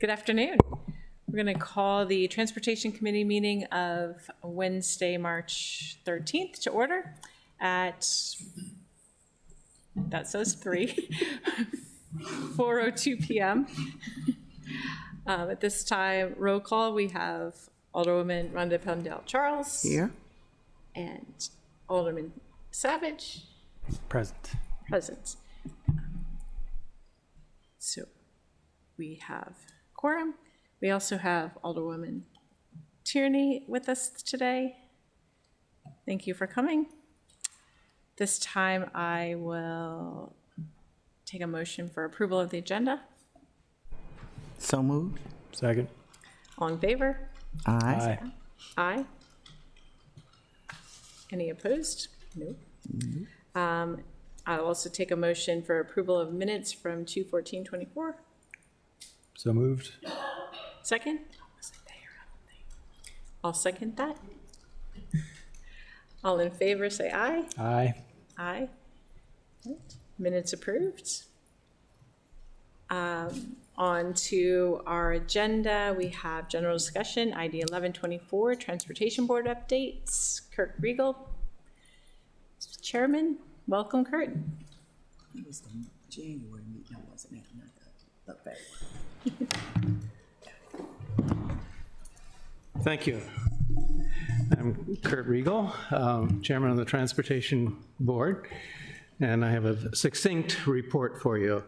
Good afternoon. We're going to call the Transportation Committee meeting of Wednesday, March 13th to order at, that says 4:02 p.m. At this time, roll call, we have Alderwoman Rhonda Pendle-Charles. Here. And Alderman Savage. Present. Present. So we have quorum. We also have Alderwoman Tierney with us today. Thank you for coming. This time I will take a motion for approval of the agenda. So moved. Second. All in favor? Aye. Aye. Any opposed? No. I'll also take a motion for approval of minutes from 2/14/24. So moved. Second? I'll second that. All in favor, say aye. Aye. Aye. Right. Minutes approved. On to our agenda, we have general discussion, ID 1124, Transportation Board updates. Kurt Riegel, Chairman. Welcome, Kurt. It was the January meeting, I wasn't at, not the February. Thank you. I'm Kurt Riegel, Chairman of the Transportation Board, and I have a succinct report for you.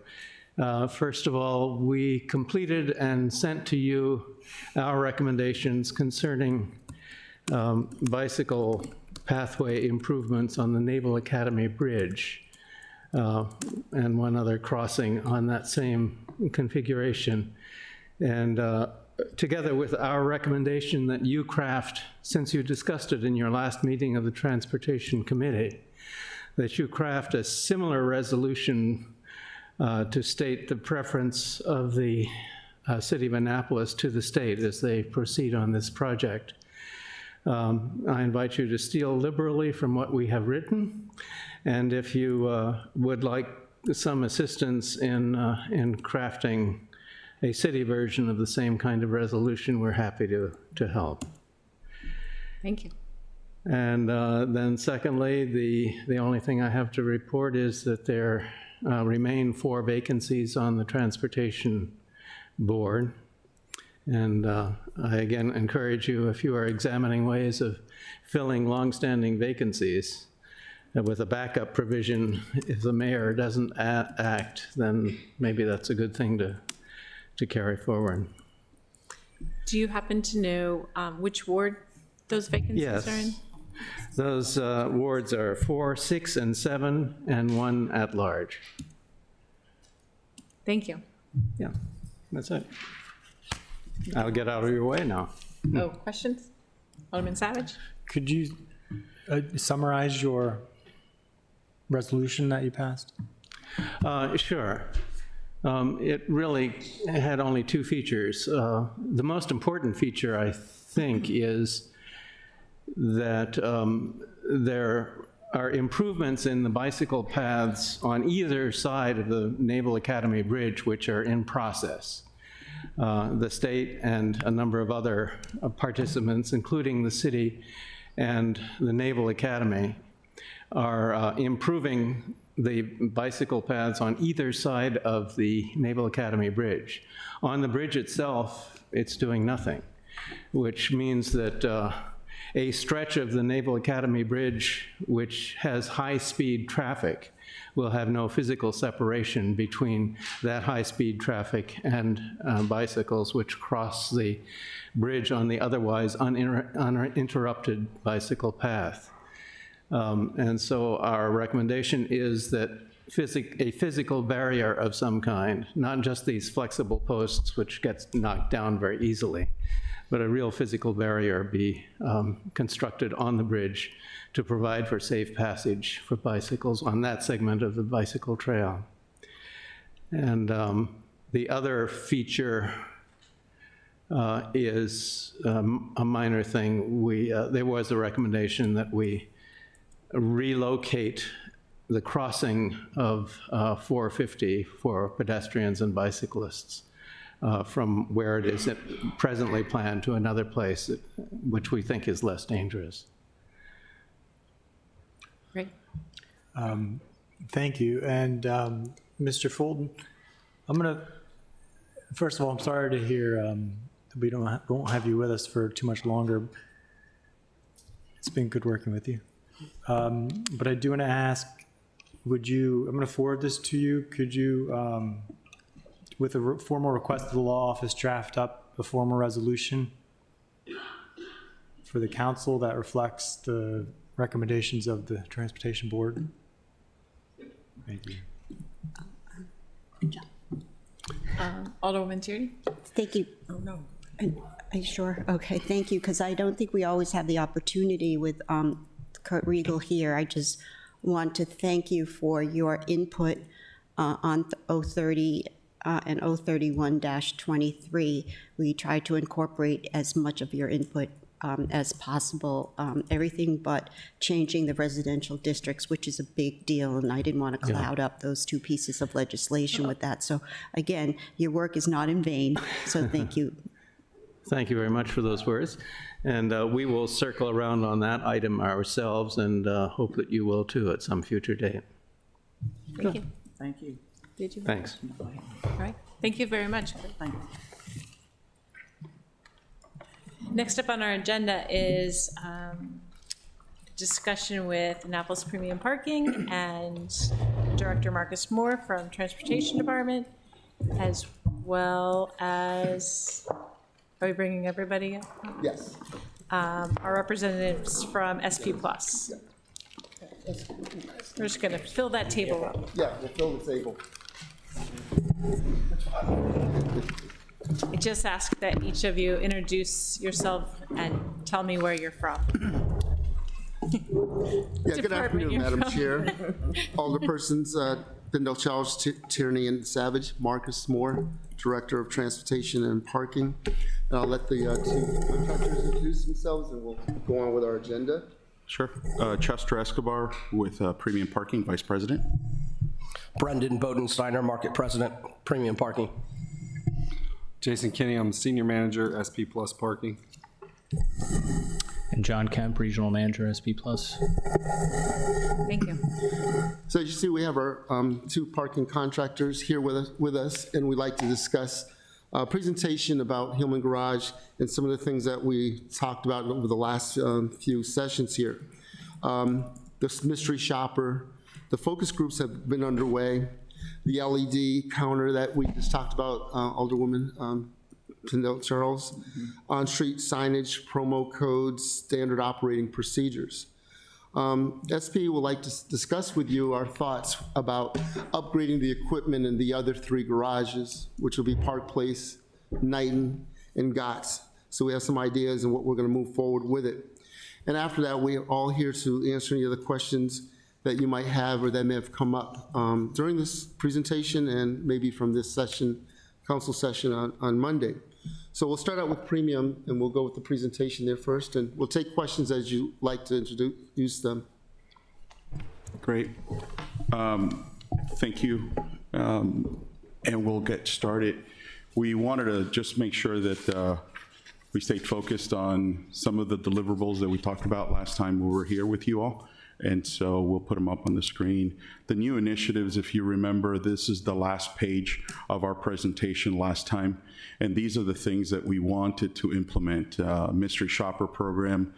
First of all, we completed and sent to you our recommendations concerning bicycle pathway improvements on the Naval Academy Bridge and one other crossing on that same configuration. And together with our recommendation that you craft, since you discussed it in your last meeting of the Transportation Committee, that you craft a similar resolution to state the preference of the City of Annapolis to the state as they proceed on this project. I invite you to steal liberally from what we have written, and if you would like some assistance in crafting a city version of the same kind of resolution, we're happy to help. Thank you. And then secondly, the only thing I have to report is that there remain 4 vacancies on the Transportation Board. And I again encourage you, if you are examining ways of filling longstanding vacancies with a backup provision, if the mayor doesn't act, then maybe that's a good thing to carry forward. Do you happen to know which ward those vacancies are in? Yes. Those wards are 4, 6, and 7, and 1 at large. Thank you. Yeah, that's it. I'll get out of your way now. Oh, questions? Alderman Savage? Could you summarize your resolution that you passed? Sure. It really had only 2 features. The most important feature, I think, is that there are improvements in the bicycle paths on either side of the Naval Academy Bridge, which are in process. The state and a number of other participants, including the city and the Naval Academy, are improving the bicycle paths on either side of the Naval Academy Bridge. On the bridge itself, it's doing nothing, which means that a stretch of the Naval Academy Bridge, which has high-speed traffic, will have no physical separation between that high-speed traffic and bicycles which cross the bridge on the otherwise uninterrupted bicycle path. And so our recommendation is that a physical barrier of some kind, not just these flexible posts which gets knocked down very easily, but a real physical barrier be constructed on the bridge to provide for safe passage for bicycles on that segment of the bicycle trail. And the other feature is a minor thing. There was a recommendation that we relocate the crossing of 450 for pedestrians and bicyclists from where it is presently planned to another place, which we think is less dangerous. Great. Thank you. And Mr. Fulton, first of all, I'm sorry to hear we won't have you with us for too much longer. It's been good working with you. But I do want to ask, I'm going to forward this to you. Could you, with a formal request of the law office, draft up a formal resolution for the council that reflects the recommendations of the Transportation Board? Thank you. Alderwoman Tierney? Thank you. Oh, no. Are you sure? Okay, thank you, because I don't think we always have the opportunity with Kurt Riegel here. I just want to thank you for your input on 030 and 031-23. We tried to incorporate as much of your input as possible, everything but changing the residential districts, which is a big deal, and I didn't want to cloud up those two pieces of legislation with that. So again, your work is not in vain, so thank you. Thank you very much for those words. And we will circle around on that item ourselves and hope that you will too at some future date. Thank you. Thank you. Did you? Thanks. All right. Thank you very much. Thank you. Next up on our agenda is discussion with Annapolis Premium Parking and Director Marcus Moore from Transportation Department, as well as, are we bringing everybody up? Yes. Our representatives from SP Plus. We're just gonna fill that table up. Yeah, we'll fill the table. I just ask that each of you introduce yourself and tell me where you're from. Yeah, good Department afternoon, you're Madam from. Chair. Alderpersons Bindell, Charles, Tierney, and Savage. Marcus Moore, Director of Transportation and Parking. And I'll let the two contractors introduce themselves, and we'll go on with our agenda. Sure. Chester Escobar with Premium Parking, Vice President. Brendan Bodensteiner, Market President, Premium Parking. Jason Kinney, I'm Senior Manager, SP Plus Parking. And John Kemp, Regional Manager, SP Plus. Thank you. So as you see, we have our two parking contractors here with us, and we'd like to discuss a presentation about Hillman Garage and some of the things that we talked about over the last few sessions here. This mystery shopper, the focus groups have been underway. The LED counter that we just talked about, Alderwoman Bindell Charles, on-street signage, promo codes, standard operating procedures. SP would like to discuss with you our thoughts about upgrading the equipment in the other three garages, which will be Park Place, Knighton, and Gotts. So we have some ideas on what we're going to move forward with it. And after that, we're all here to answer any other questions that you might have or that may have come up during this presentation and maybe from this session, council session on Monday. So we'll start out with Premium, and we'll go with the presentation there first, and we'll take questions as you like to introduce them. Great. Thank you. And we'll get started. We wanted to just make sure that we stayed focused on some of the deliverables that we talked about last time we were here with you all. And so we'll put them up on the screen. The new initiatives, if you remember, this is the last page of our presentation last time. And these are the things that we wanted to implement. Mystery shopper program,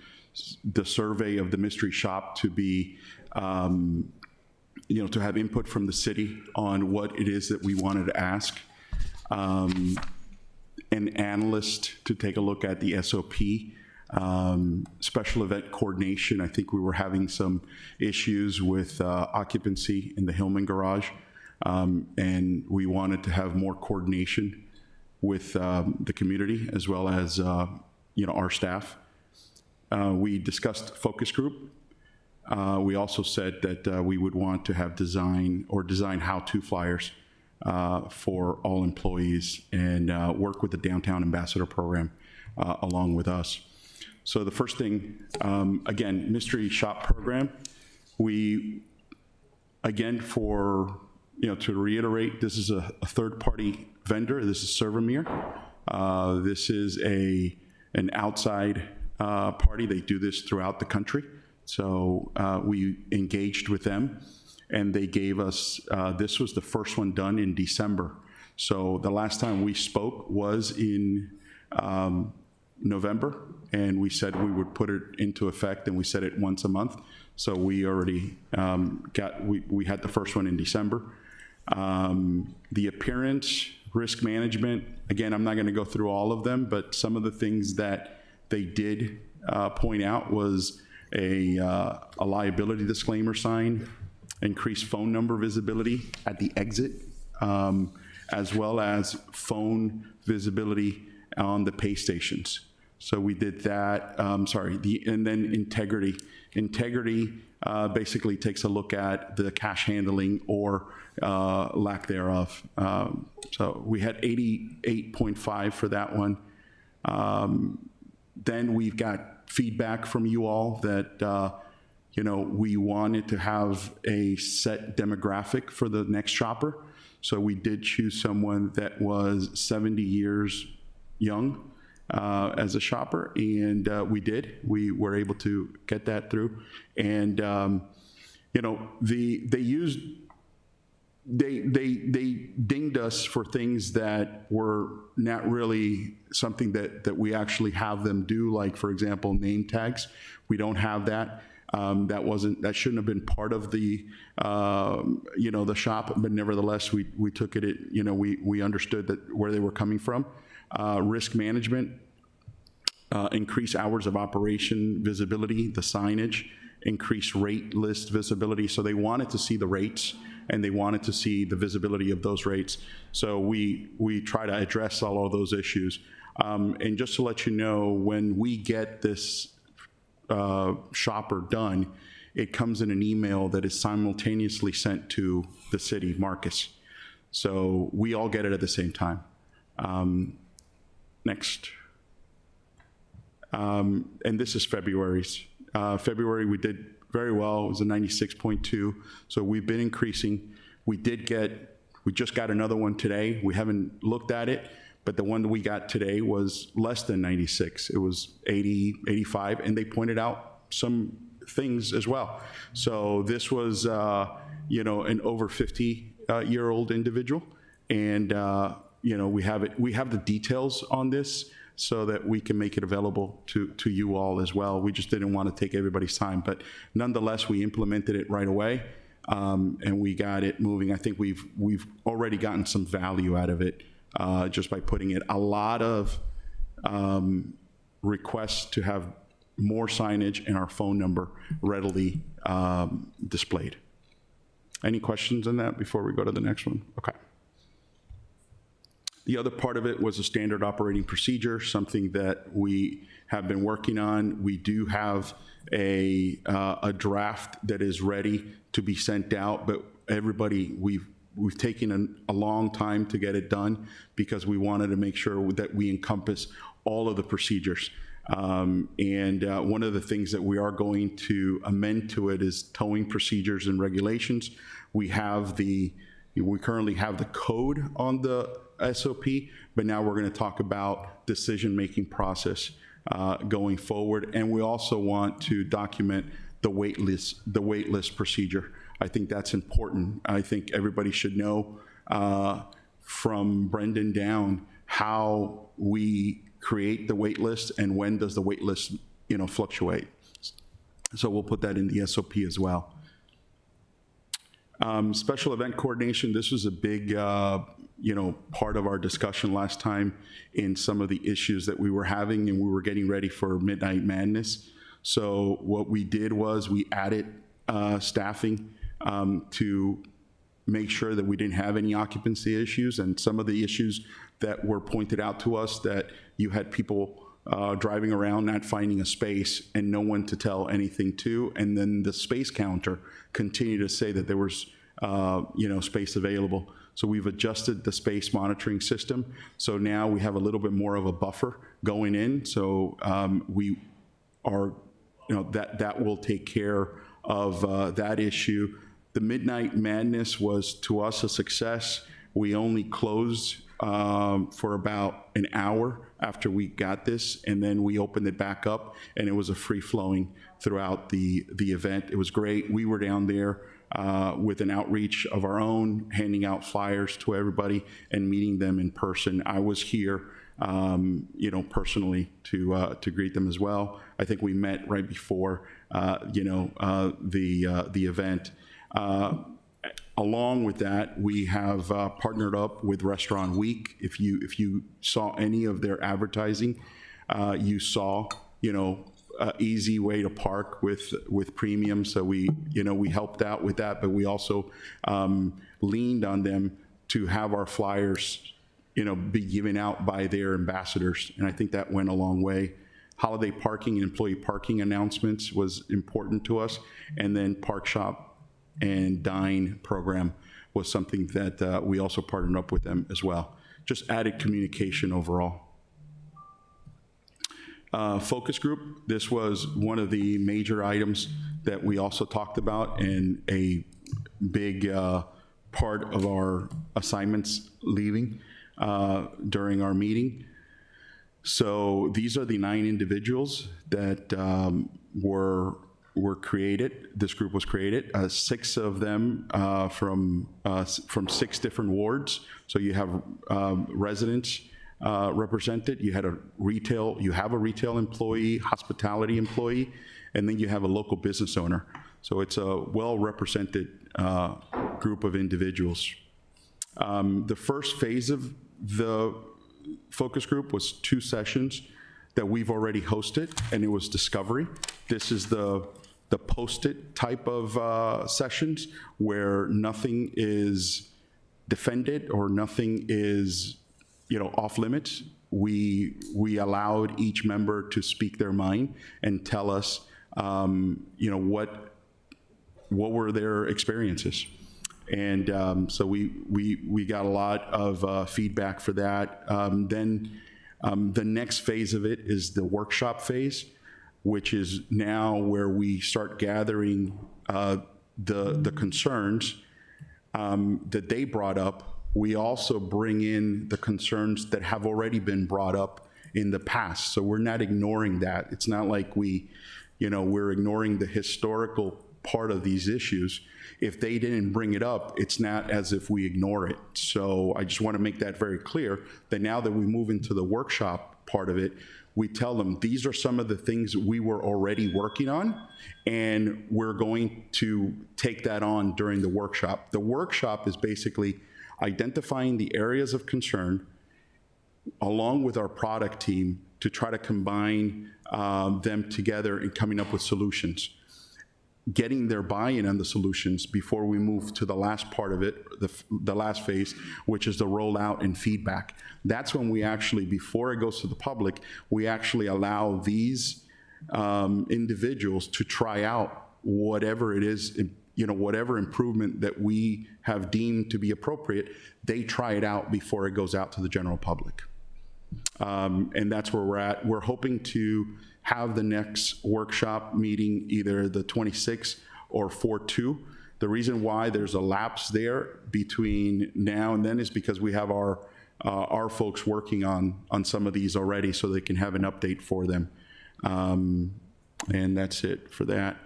the survey of the mystery shop to be, to have input from the city on what it is that we wanted to ask. An analyst to take a look at the SOP. Special event coordination. I think we were having some issues with occupancy in the Hillman Garage, and we wanted to have more coordination with the community as well as our staff. We discussed focus group. We also said that we would want to have design how-to flyers for all employees and work with the Downtown Ambassador Program along with us. So the first thing, again, mystery shop program. We, again, for to reiterate, this is a third-party vendor. This is Servamere. This is an outside party. They do this throughout the country. So we engaged with them, and they gave us, this was the first one done in December. So the last time we spoke was in November, and we said we would put it into effect, and we said it once a month. So we already we had the first one in December. The appearance, risk management, again, I'm not going to go through all of them, but some of the things that they did point out was a liability disclaimer sign, increased phone number visibility at the exit, as well as phone visibility on the pay stations. So we did that, and then integrity. Integrity basically takes a look at the cash handling or lack thereof. So we had 88.5 for that one. Then we've got feedback from you all that, we wanted to have a set demographic for the next shopper. So we did choose someone that was 70 years young as a shopper, and we did. We were able to get that through. And, they dinged us for things that were not really something that we actually have them do, like, for example, name tags. We don't have that. That shouldn't have been part of the, the shop, but nevertheless, we took it, we understood that where they were coming from. Risk management, increase hours of operation visibility, the signage, increase rate list visibility. So they wanted to see the rates, and they wanted to see the visibility of those rates. So we try to address all of those issues. And just to let you know, when we get this shopper done, it comes in an email that is simultaneously sent to the city, Marcus. So we all get it at the same time. Next. And this is February's. February, we did very well. It was a 96.2. So we've been increasing. We just got another one today. We haven't looked at it, but the one that we got today was less than 96. It was 80, 85, and they pointed out some things as well. So this was, an over 50-year-old individual, and we have the details on this so that we can make it available to you all as well. We just didn't want to take everybody's time, but nonetheless, we implemented it right away, and we got it moving. I think we've already gotten some value out of it just by putting it. A lot of requests to have more signage and our phone number readily displayed. Any questions on that before we go to the next one? Okay. The other part of it was a standard operating procedure, something that we have been working on. We do have a draft that is ready to be sent out, but everybody, we've taken a long time to get it done because we wanted to make sure that we encompass all of the procedures. And one of the things that we are going to amend to it is towing procedures and regulations. We currently have the code on the SOP, but now we're going to talk about decision-making process going forward. And we also want to document the wait list procedure. I think that's important. I think everybody should know from Brendan down how we create the wait list and when does the wait list fluctuate. So we'll put that in the SOP as well. Special event coordination, this was a big part of our discussion last time in some of the issues that we were having, and we were getting ready for Midnight Madness. So what we did was we added staffing to make sure that we didn't have any occupancy issues, and some of the issues that were pointed out to us, that you had people driving around not finding a space and no one to tell anything to, and then the space counter continued to say that there was space available. So we've adjusted the space monitoring system. So now we have a little bit more of a buffer going in. So we are, that will take care of that issue. The Midnight Madness was, to us, a success. We only closed for about an hour after we got this, and then we opened it back up, and it was a free-flowing throughout the event. It was great. We were down there with an outreach of our own, handing out flyers to everybody and meeting them in person. I was here, personally to greet them as well. I think we met right before, the event. Along with that, we have partnered up with Restaurant Week. If you saw any of their advertising, you saw, easy way to park with premium. So we helped out with that, but we also leaned on them to have our flyers, be given out by their ambassadors. And I think that went a long way. Holiday parking and employee parking announcements was important to us. And then Park Shop and Dine program was something that we also partnered up with them as well. Just added communication overall. Focus group, this was one of the major items that we also talked about, and a big part of our assignments leaving during our meeting. So these are the 9 individuals that were created. This group was created. 6 of them from 6 different wards. So you have residents represented. You have a retail employee, hospitality employee, and then you have a local business owner. So it's a well-represented group of individuals. The first phase of the focus group was 2 sessions that we've already hosted, and it was discovery. This is the post-it type of sessions where nothing is defended or nothing is off limits. We allowed each member to speak their mind and tell us what were their experiences. And so we got a lot of feedback for that. Then the next phase of it is the workshop phase, which is now where we start gathering the concerns that they brought up. We also bring in the concerns that have already been brought up in the past. So we're not ignoring that. It's not like we're ignoring the historical part of these issues. If they didn't bring it up, it's not as if we ignore it. So I just want to make that very clear, that now that we move into the workshop part of it, we tell them these are some of the things we were already working on, and we're going to take that on during the workshop. The workshop is basically identifying the areas of concern along with our product team to try to combine them together and coming up with solutions, getting their buy-in on the solutions before we move to the last part of it, the last phase, which is the rollout and feedback. That's when we actually, before it goes to the public, we actually allow these individuals to try out whatever it is, whatever improvement that we have deemed to be appropriate. They try it out before it goes out to the general public. And that's where we're at. We're hoping to have the next workshop meeting either the 26th or 4/2. The reason why there's a lapse there between now and then is because we have our folks working on some of these already, so they can have an update for them. And that's it for that.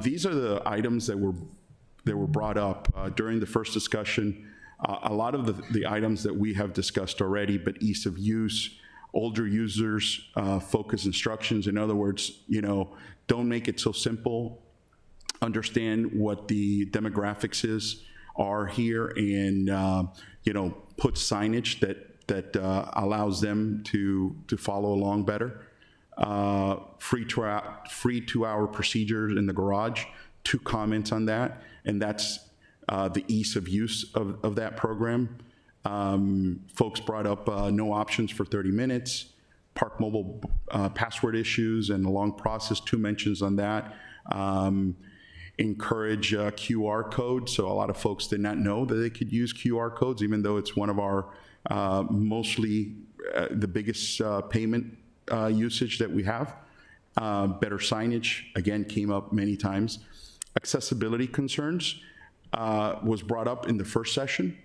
These are the items that were brought up during the first discussion. A lot of the items that we have discussed already, but ease of use, older users, focus instructions. In other words, don't make it so simple. Understand what the demographics are here, and put signage that allows them to follow along better. Free 2-hour procedures in the garage. 2 comments on that, and that's the ease of use of that program. Folks brought up no options for 30 minutes, Park Mobile password issues and the long process, 2 mentions on that. Encourage QR code. So a lot of folks did not know that they could use QR codes, even though it's one of our mostly the biggest payment usage that we have. Better signage, again, came up many times. Accessibility concerns. was brought up in the first session,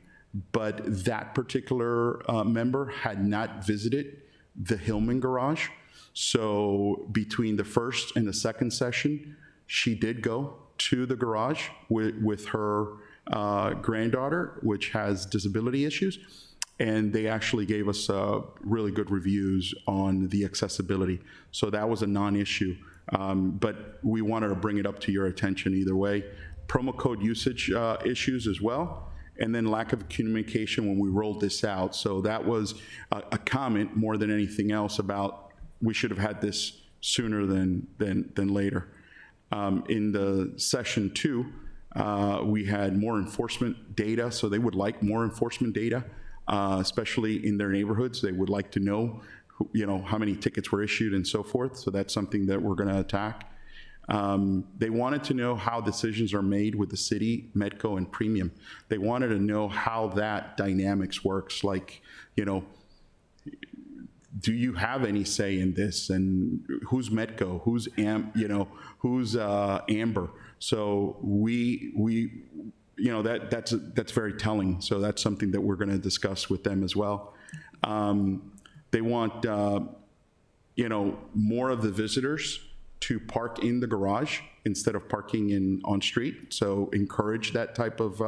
but that particular member had not visited the Hillman Garage. So between the first and the second session, she did go to the garage with her granddaughter, which has disability issues, and they actually gave us really good reviews on the accessibility. So that was a non-issue, but we wanted to bring it up to your attention either way. Promo code usage issues as well, and then lack of communication when we rolled this out. So that was a comment more than anything else about we should have had this sooner than later. In the session 2, we had more enforcement data, so they would like more enforcement data, especially in their neighborhoods. They would like to know, how many tickets were issued and so forth. So that's something that we're going to attack. They wanted to know how decisions are made with the city, Medco, and Premium. They wanted to know how that dynamics works. Like, do you have any say in this? And who's Medco? Who's who's Amber? So that's very telling. So that's something that we're going to discuss with them as well. They want more of the visitors to park in the garage instead of parking on street. So encourage that type of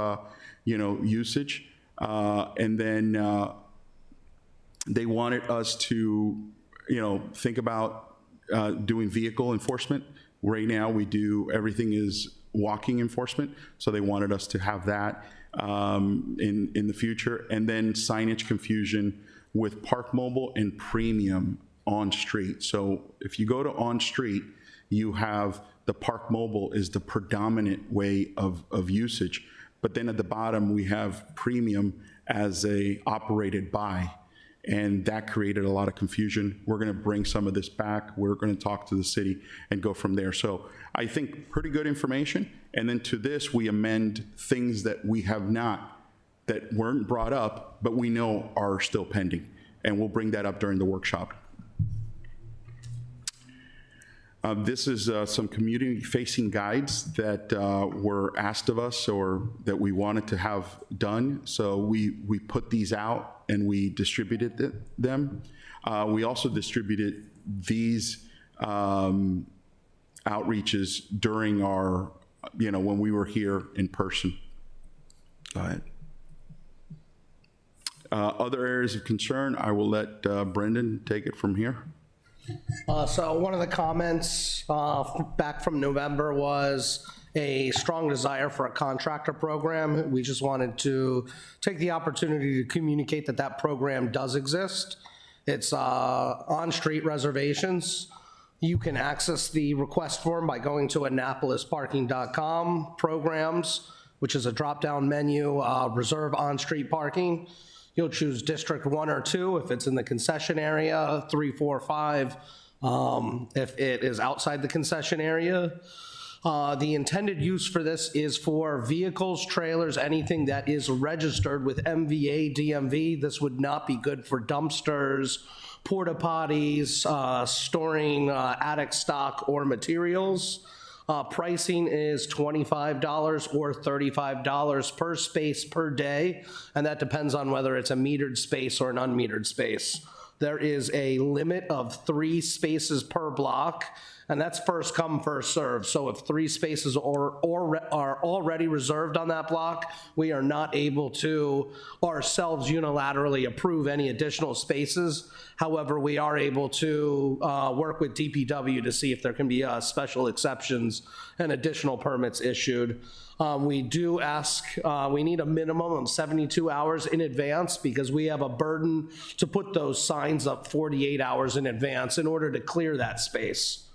usage. And then they wanted us to think about doing vehicle enforcement. Right now we do everything is walking enforcement, so they wanted us to have that in the future. And then signage confusion with Park Mobile and Premium on street. So if you go to on street, you have the Park Mobile is the predominant way of usage, but then at the bottom we have Premium as a operated by, and that created a lot of confusion. We're going to bring some of this back. We're going to talk to the city and go from there. So I think pretty good information. And then to this, we amend things that we have not, that weren't brought up, but we know are still pending. And we'll bring that up during the workshop. This is some community-facing guides that were asked of us or that we wanted to have done. So we put these out and we distributed them. We also distributed these outreaches during our, when we were here in person. Go ahead. Other areas of concern, I will let Brendan take it from here. So one of the comments back from November was a strong desire for a contractor program. We just wanted to take the opportunity to communicate that that program does exist. It's on-street reservations. You can access the request form by going to AnnapolisParking.com, programs, which is a drop-down menu, reserve on-street parking. You'll choose District 1 or 2 if it's in the concession area, 3, 4, 5 if it is outside the concession area. The intended use for this is for vehicles, trailers, anything that is registered with MVA, DMV. This would not be good for dumpsters, porta potties, storing attic stock or materials. Pricing is $25 or $35 per space per day, and that depends on whether it's a metered space or an unmetered space. There is a limit of 3 spaces per block, and that's first come, first serve. So if 3 spaces are already reserved on that block, we are not able to ourselves unilaterally approve any additional spaces. However, we are able to work with DPW to see if there can be special exceptions and additional permits issued. We do ask, we need a minimum of 72 hours in advance because we have a burden to put those signs up 48 hours in advance in order to clear that space.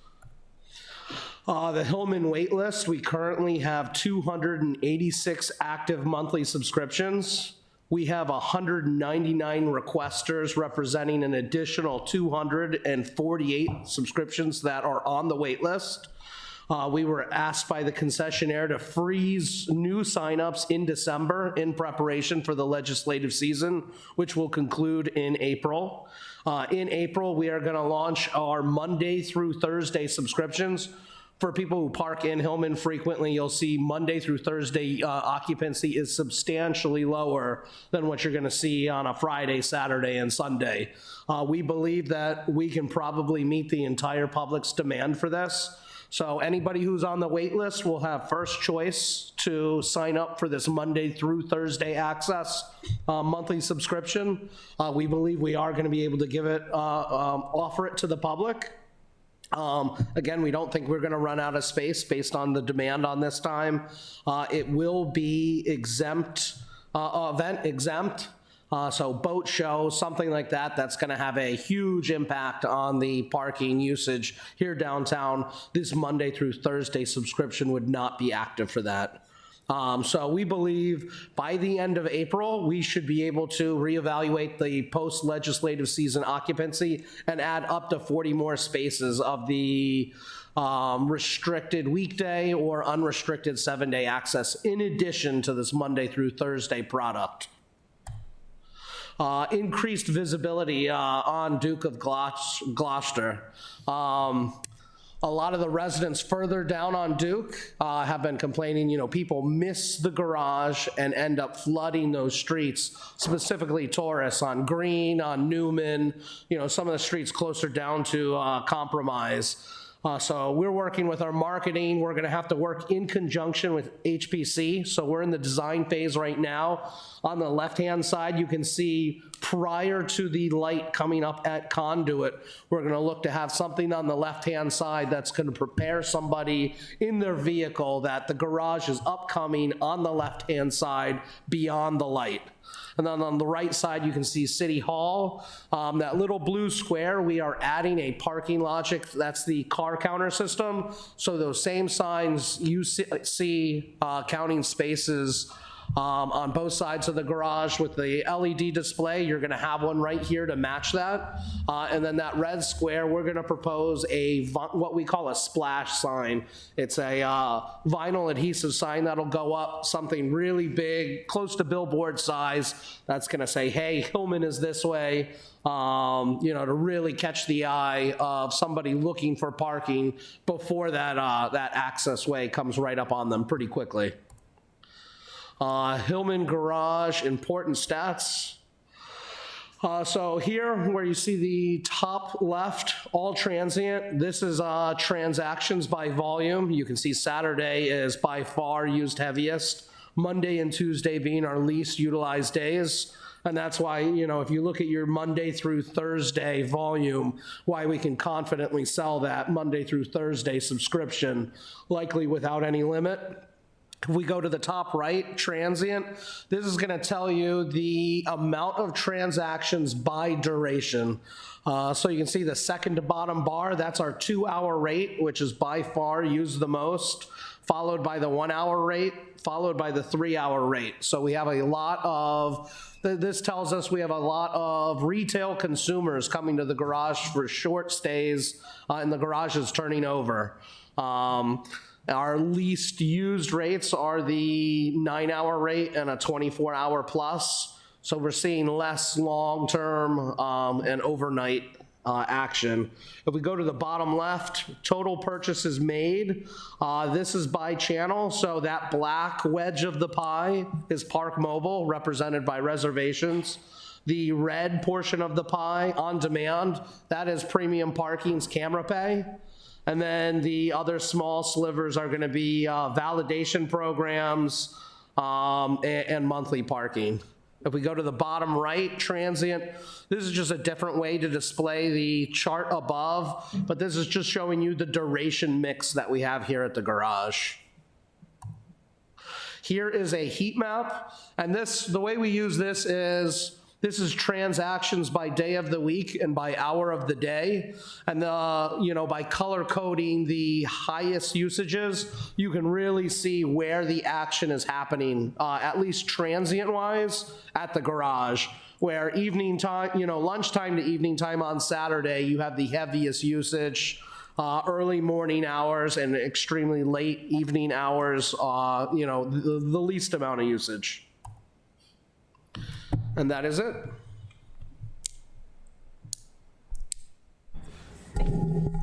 The Hillman wait list, we currently have 286 active monthly subscriptions. We have 199 requesters representing an additional 248 subscriptions that are on the wait list. We were asked by the concessionaire to freeze new signups in December in preparation for the legislative season, which will conclude in April. In April, we are going to launch our Monday through Thursday subscriptions, For people who park in Hillman frequently, you'll see Monday through Thursday occupancy is substantially lower than what you're going to see on a Friday, Saturday, and Sunday. We believe that we can probably meet the entire public's demand for this. So anybody who's on the wait list will have first choice to sign up for this Monday through Thursday access monthly subscription. We believe we are going to be able to give it, offer it to the public. Again, we don't think we're going to run out of space based on the demand on this time. It will be exempt, event exempt. So boat show, something like that, that's going to have a huge impact on the parking usage here downtown. This Monday through Thursday subscription would not be active for that. So we believe by the end of April, we should be able to reevaluate the post-legislative season occupancy and add up to 40 more spaces of the restricted weekday or unrestricted 7-day access in addition to this Monday through Thursday product. Increased visibility on Duke of Gloucester. A lot of the residents further down on Duke have been complaining, you know, people miss the garage and end up flooding those streets, specifically tourists on Green, on Newman, you know, some of the streets closer down to Compromise. So we're working with our marketing. We're going to have to work in conjunction with HPC. So we're in the design phase right now. On the left-hand side, you can see prior to the light coming up at Conduit, we're going to look to have something on the left-hand side that's going to prepare somebody in their vehicle that the garage is upcoming on the left-hand side beyond the light. And then on the right side, you can see City Hall. That little blue square, we are adding a parking logic. That's the car counter system. So those same signs you see counting spaces on both sides of the garage with the LED display, you're going to have one right here to match that. And then that red square, we're going to propose what we call a splash sign. It's a vinyl adhesive sign that'll go up something really big, close to billboard size. That's going to say, hey, Hillman is this way. You know, to really catch the eye of somebody looking for parking before that access way comes right up on them pretty quickly. Hillman Garage, important stats. So here, where you see the top left, all transient, this is transactions by volume. You can see Saturday is by far used heaviest, Monday and Tuesday being our least utilized days. And that's why, you know, if you look at your Monday through Thursday volume, why we can confidently sell that Monday through Thursday subscription, likely without any limit. If we go to the top right, transient, this is going to tell you the amount of transactions by duration. So you can see the second to bottom bar, that's our 2-hour rate, which is by far used the most, followed by the 1-hour rate, followed by the 3-hour rate. So we have a lot of, this tells us we have a lot of retail consumers coming to the garage for short stays, and the garage is turning over. Our least used rates are the 9-hour rate and a 24-hour plus. So we're seeing less long-term and overnight action. If we go to the bottom left, total purchases made. This is by channel. So that black wedge of the pie is Park Mobile, represented by reservations. The red portion of the pie, on demand, that is Premium Parking's Camera Pay. And then the other small slivers are going to be validation programs and monthly parking. If we go to the bottom right, transient, this is just a different way to display the chart above, but this is just showing you the duration mix that we have here at the garage. Here is a heat map, and the way we use this is transactions by day of the week and by hour of the day. And by color coding the highest usages, you can really see where the action is happening, at least transient wise, at the garage. Where evening time, lunchtime to evening time on Saturday, you have the heaviest usage. Early morning hours and extremely late evening hours, the least amount of usage. And that is it.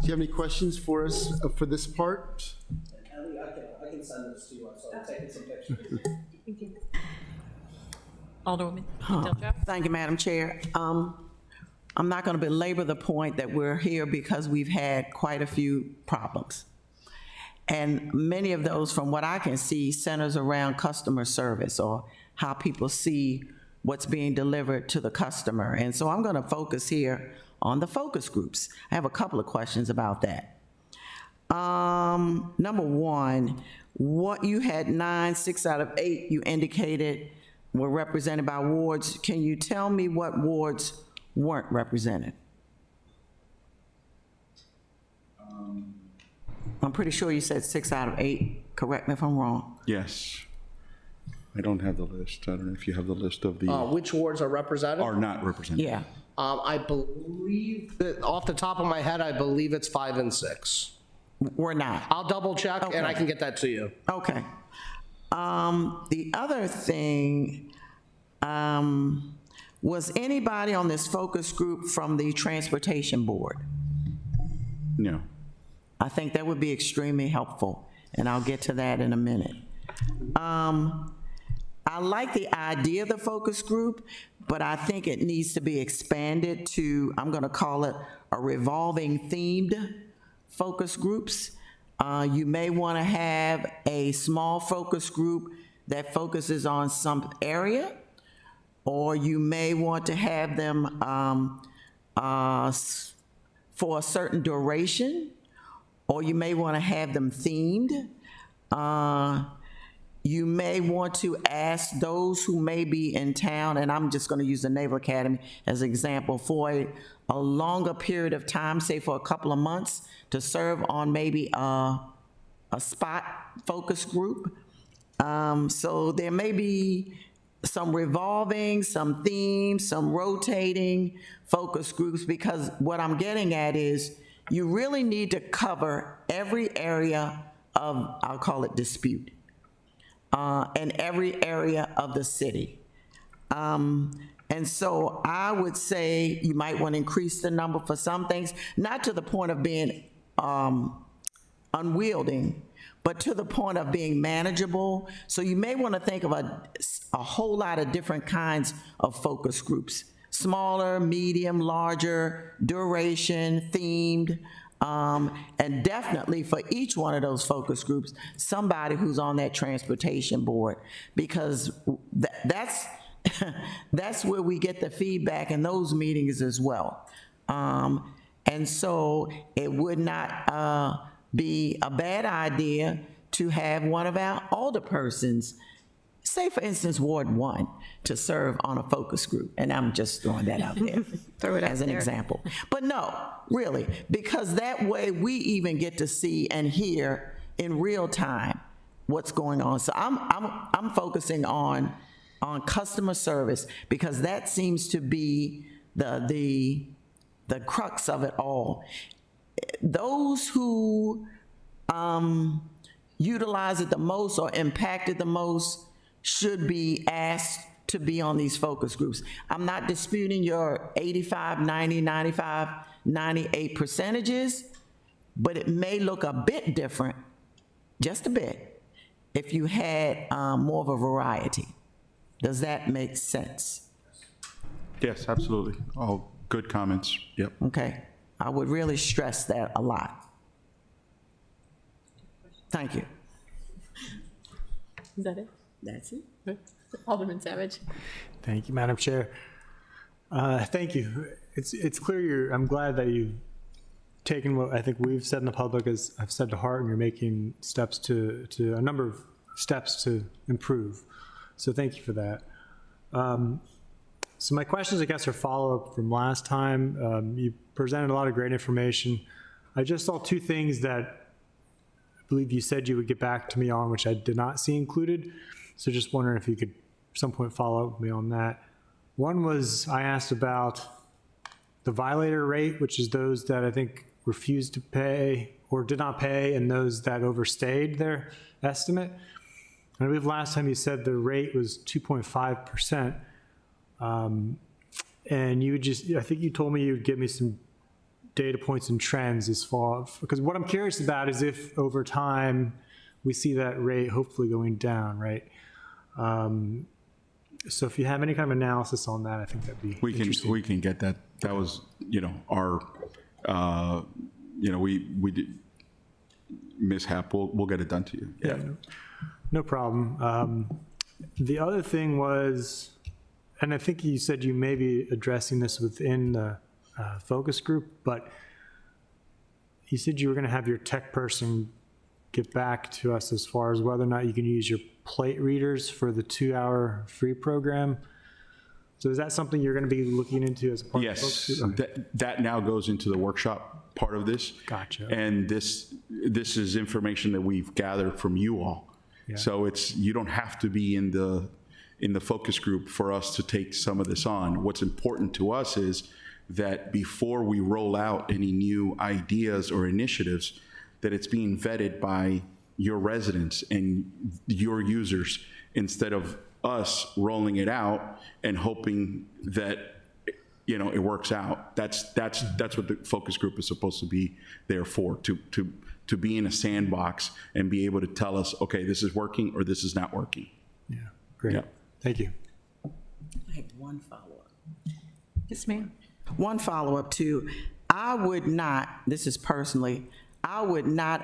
Do you have any questions for us for this part? I can send this to you, so I'm taking some pictures. Alderwoman Del Joe? Thank you, Madam Chair. I'm not going to belabor the point that we're here because we've had quite a few problems. And many of those, from what I can see, centers around customer service or how people see what's being delivered to the customer. And so I'm going to focus here on the focus groups. I have a couple of questions about that. Number one, what you had 9, 6 out of 8 you indicated were represented by wards. Can you tell me what wards weren't represented? I'm pretty sure you said 6 out of 8. Correct me if I'm wrong. Yes. I don't have the list. I don't know if you have the list of the, Which wards are represented? are not represented. Yeah. I believe that off the top of my head, I believe it's 5 and 6. We're not. I'll double check and I Okay. can get that to you. Okay. The other thing, was anybody on this focus group from the Transportation Board? No. I think that would be extremely helpful, and I'll get to that in a minute. I like the idea of the focus group, but I think it needs to be expanded to, I'm going to call it a revolving themed focus groups. You may want to have a small focus group that focuses on some area, or you may want to have them for a certain duration, or you may want to have them themed. You may want to ask those who may be in town, and I'm just going to use the Naval Academy as an example, for a longer period of time, say for a couple of months, to serve on maybe a spot focus group. So there may be some revolving, some themes, some rotating focus groups, because what I'm getting at is you really need to cover every area of, I'll call it dispute, and every area of the city. And so I would say you might want to increase the number for some things, not to the point of being unwieldy, but to the point of being manageable. So you may want to think of a whole lot of different kinds of focus groups: smaller, medium, larger, duration, themed, and definitely for each one of those focus groups, somebody who's on that transportation board, because that's that's where we get the feedback in those meetings as well. And so it would not be a bad idea to have one of our alderpersons, say for instance Ward 1, to serve on a focus group. And I'm just throwing that out there Throw it out as an there. example. But no, really, because that way we even get to see and hear in real time what's going on. So I'm focusing on customer service, because that seems to be the crux of it all. Those who utilize it the most or impacted the most should be asked to be on these focus groups. I'm not disputing your 85, 90, 95, 98 percentages, but it may look a bit different, just a bit, if you had more of a variety. Does that make sense? Yes, absolutely. All good comments. Yep. Okay, I would really stress that a lot. Thank you. Is that it? That's it. Alderman Savage? Thank you, Madam Chair. Thank you. It's clear I'm glad that you've taken what I think we've said in the public as I've said to heart, and you're making steps to a number of steps to improve. So thank you for that. So my questions, I guess, are follow-up from last time. You presented a lot of great information. I just saw 2 things that I believe you said you would get back to me on, which I did not see included. So just wondering if you could at some point follow up with me on that. One was, I asked about the violator rate, which is those that I think refused to pay or did not pay, and those that overstayed their estimate. I believe last time you said the rate was 2.5%. And you just, I think you told me you'd give me some data points and trends as far, because what I'm curious about is if over time we see that rate hopefully going down, right? So if you have any kind of analysis on that, I think that'd be interesting. We can get that. That was, our, we did mishap. We'll get it done to you. Yeah, no problem. The other thing was, and I think you said you may be addressing this within the focus group, but you said you were going to have your tech person get back to us as far as whether or not you can use your plate readers for the 2-hour free program. So is that something you're going to be looking into as a part of the focus Yes, group? Okay. that now goes into the workshop part of this. Gotcha. And this is information that we've gathered from you all. Yeah. So you don't have to be in the focus group for us to take some of this on. What's important to us is that before we roll out any new ideas or initiatives, that it's being vetted by your residents and your users instead of us rolling it out and hoping that it works out. That's what the focus group is supposed to be there for, to be in a sandbox and be able to tell us, okay, this is working or this is not working. Yeah, great. Yeah. Thank you. I have one follow-up. Yes, ma'am. One follow-up too. I would not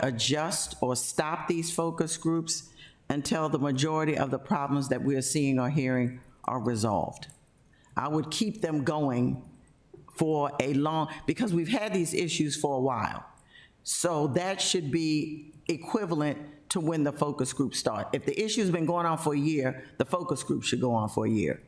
adjust or stop these focus groups until the majority of the problems that we're seeing or hearing are resolved. I would keep them going for because we've had these issues for a while. So that should be equivalent to when the focus groups start. If the issue's been going on for a year, the focus group should go on for a year.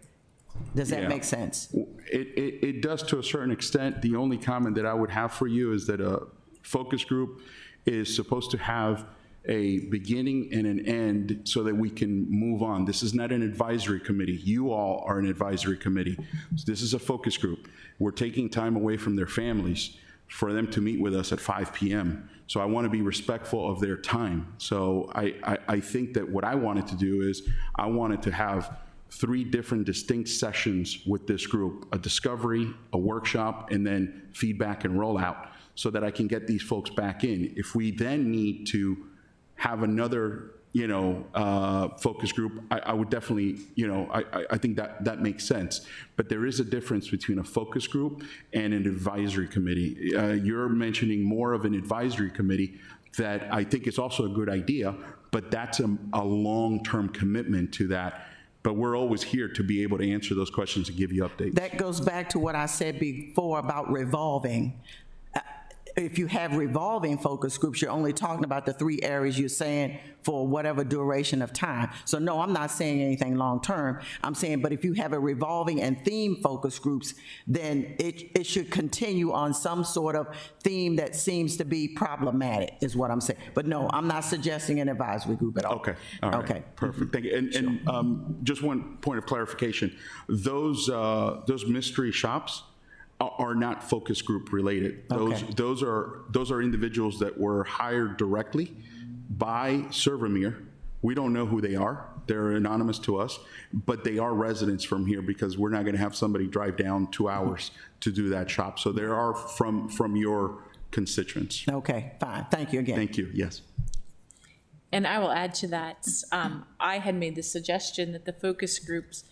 Does that Yeah. make sense? It does to a certain extent. The only comment that I would have for you is that a focus group is supposed to have a beginning and an end so that we can move on. This is not an advisory committee. You all are an advisory committee. So this is a focus group. We're taking time away from their families for them to meet with us at 5 p.m. So I want to be respectful of their time. So I think that what I wanted to do is I wanted to have 3 different distinct sessions with this group: a discovery, a workshop, and then feedback and rollout, so that I can get these folks back in. If we then need to have another, focus group, I would definitely, I think that makes sense. But there is a difference between a focus group and an advisory committee. You're mentioning more of an advisory committee that I think is also a good idea, but that's a long-term commitment to that. But we're always here to be able to answer those questions and give you updates. That goes back to what I said before about revolving. If you have revolving focus groups, you're only talking about the 3 areas you're saying for whatever duration of time. So no, I'm not saying anything long-term. I'm saying, but if you have a revolving and theme focus groups, then it should continue on some sort of theme that seems to be problematic, is what I'm saying. But no, I'm not suggesting an advisory group at all. Okay, all right. Okay. Perfect, thank you. And just one point of clarification. Those mystery shops are not focus group related. Okay. Those are individuals that were hired directly by Servimir. We don't know who they are. They're anonymous to us, but they are residents from here because we're not going to have somebody drive down 2 hours to do that shop. So they are from your constituents. Okay, fine. Thank you again. Thank you, yes. And I will add to that, I had made the suggestion that the focus groups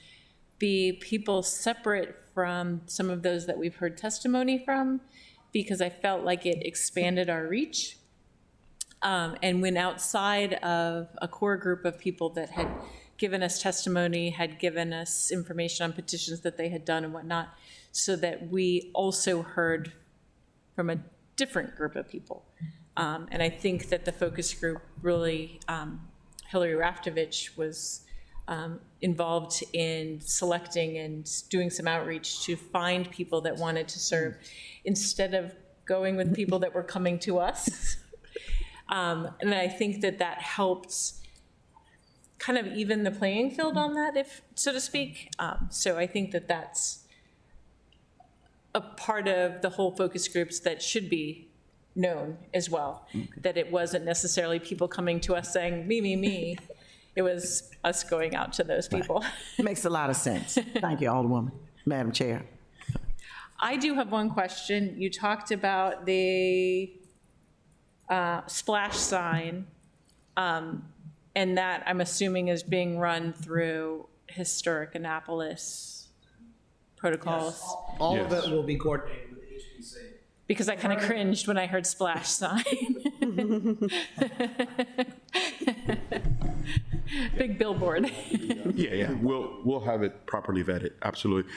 be people separate from some of those that we've heard testimony from, because I felt like it expanded our reach and went outside of a core group of people that had given us testimony, had given us information on petitions that they had done and whatnot, so that we also heard from a different group of people. And I think that the focus group really, Hillary Raftovich was involved in selecting and doing some outreach to find people that wanted to serve instead of going with people that were coming to us. And I think that helped kind of even the playing field on that, if so to speak. So I think that that's a part of the whole focus groups that should be known as well, that it wasn't necessarily people coming to us saying, me, me, me. It was us going out to those people. Makes a lot of sense. Thank you, Alderwoman. Madam Chair. I do have one question. You talked about the splash sign, and that I'm assuming is being run through Historic Annapolis protocols. All of Yes. it will be coordinated with HPC. Because I kind of cringed when I heard splash sign. Big billboard. Yeah, we'll have it properly vetted, absolutely.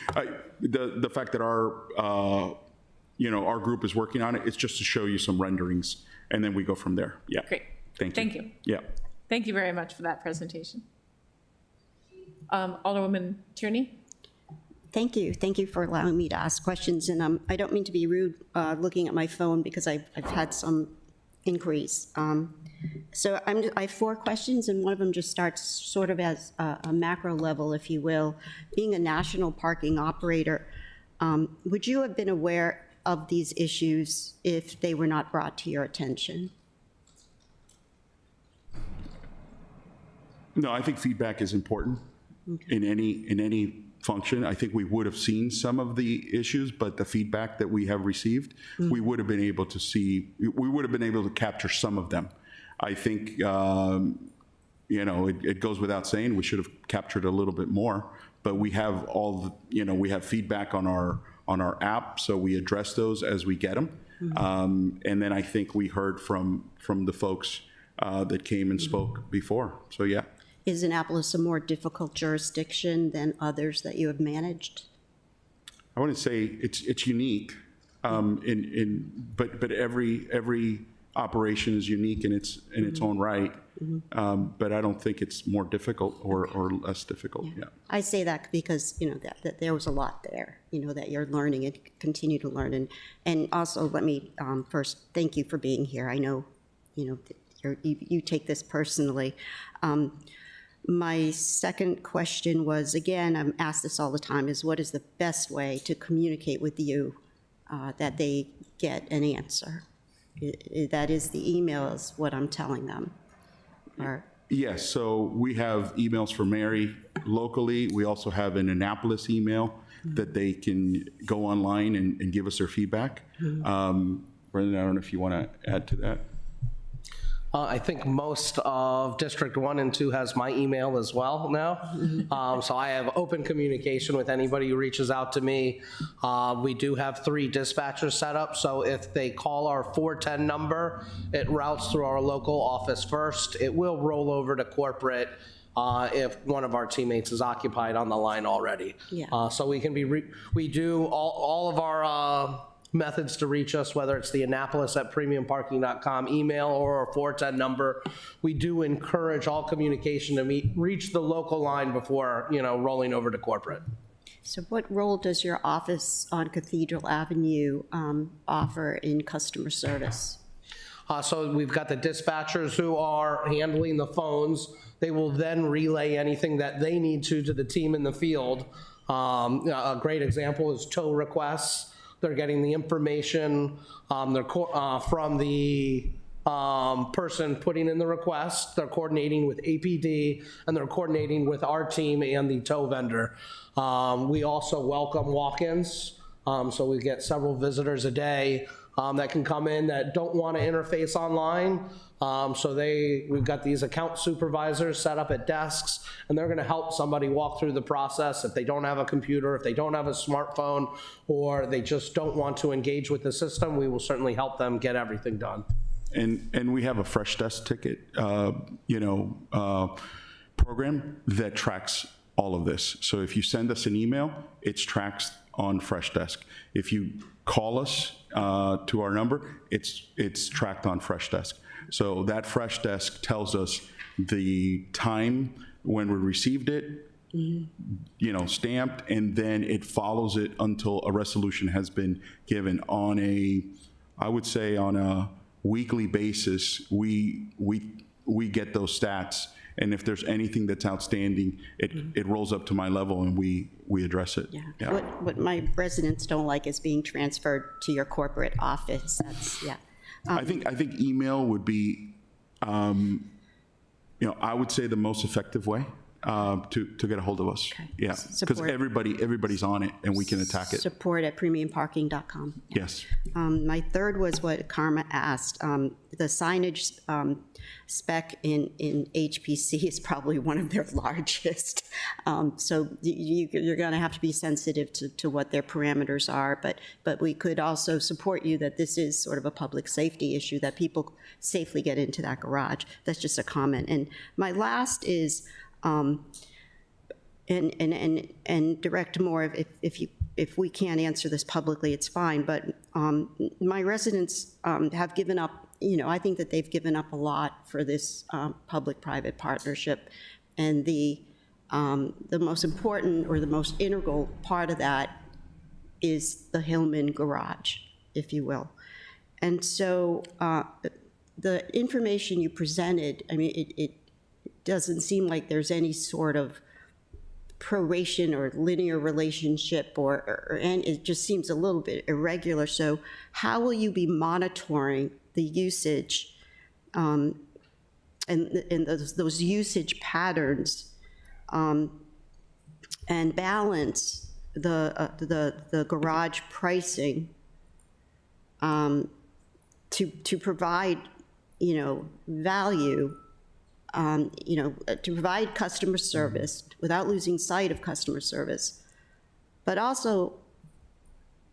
The fact that our group is working on it, it's just to show you some renderings, and then we go from there. Yeah. Great. Thank you. Thank you. Yeah. Thank you very much for that presentation. Alderwoman Tierney? Thank you. Thank you for allowing me to ask questions. And I don't mean to be rude looking at my phone because I've had some inquiries. So I have 4 questions, and one of them just starts sort of as a macro level, if you will. Being a national parking operator, would you have been aware of these issues if they were not brought to your attention? No, I think feedback is important in any function. I think we would have seen some of the issues, but the feedback that we have received, we would have been able to capture some of them. I think, it goes without saying, we should have captured a little bit more, but we have we have feedback on our app, so we address those as we get them. And then I think we heard from the folks that came and spoke before, so yeah. Is Annapolis a more difficult jurisdiction than others that you have managed? I wouldn't say it's unique, but every operation is unique in its own right. But I don't think it's more difficult or less difficult. Yeah. I say that because, that there was a lot there, that you're learning and continue to learn. And also, let me first thank you for being here. I know, you take this personally. My second question was, again, I'm asked this all the time, is what is the best way to communicate with you that they get an answer? That is, the email is what I'm telling them. Yes, so we have emails for Mary locally. We also have an Annapolis email that they can go online and give us their feedback. Brendan, I don't know if you want to add to that. I think most of District 1 and 2 has my email as well now. So I have open communication with anybody who reaches out to me. We do have 3 dispatchers set up, so if they call our 410 number, it routes through our local office first. It will roll over to corporate if one of our teammates is occupied on the line already. Yeah. So we can we do all of our methods to reach us, whether it's the Annapolis@premiumparking.com email or our 410 number. We do encourage all communication to reach the local line before, rolling over to corporate. So what role does your office on Cathedral Avenue offer in customer service? So we've got the dispatchers who are handling the phones. They will then relay anything that they need to the team in the field. A great example is tow requests. They're getting the information from the person putting in the request. They're coordinating with APD, and they're coordinating with our team and the tow vendor. We also welcome walk-ins, so we get several visitors a day that can come in that don't want to interface online. So we've got these account supervisors set up at desks, and they're going to help somebody walk through the process if they don't have a computer, if they don't have a smartphone, or they just don't want to engage with the system. We will certainly help them get everything done. And we have a Fresh Desk ticket, program that tracks all of this. So if you send us an email, it's tracked on Fresh Desk. If you call us to our number, it's tracked on Fresh Desk. So that Fresh Desk tells us the time when we received it, stamped, and then it follows it until a resolution has been given on I would say on a weekly basis. We get those stats, and if there's anything that's outstanding, it rolls up to my level and we address it. Yeah. What my residents don't like is being transferred to your corporate office. That's, yeah. I think email would be, I would say the most effective way. to get a hold of us. Okay. Yeah, because Support. everybody's on it, and we can attack it. Support at premiumparking.com. Yes. My third was what Karma asked. The signage spec in HPC is probably one of their largest. So you're going to have to be sensitive to what their parameters are. But we could also support you that this is sort of a public safety issue, that people safely get into that garage. That's just a comment. And my last is, and direct more, if we can't answer this publicly, it's fine, but my residents have given up, I think that they've given up a lot for this public-private partnership. And the most important or the most integral part of that is the Hillman Garage, if you will. And so the information you presented, I mean, it doesn't seem like there's any sort of proration or linear relationship, and it just seems a little bit irregular. So how will you be monitoring the usage and those usage patterns and balance the garage pricing to provide, value, to provide customer service without losing sight of customer service. But also,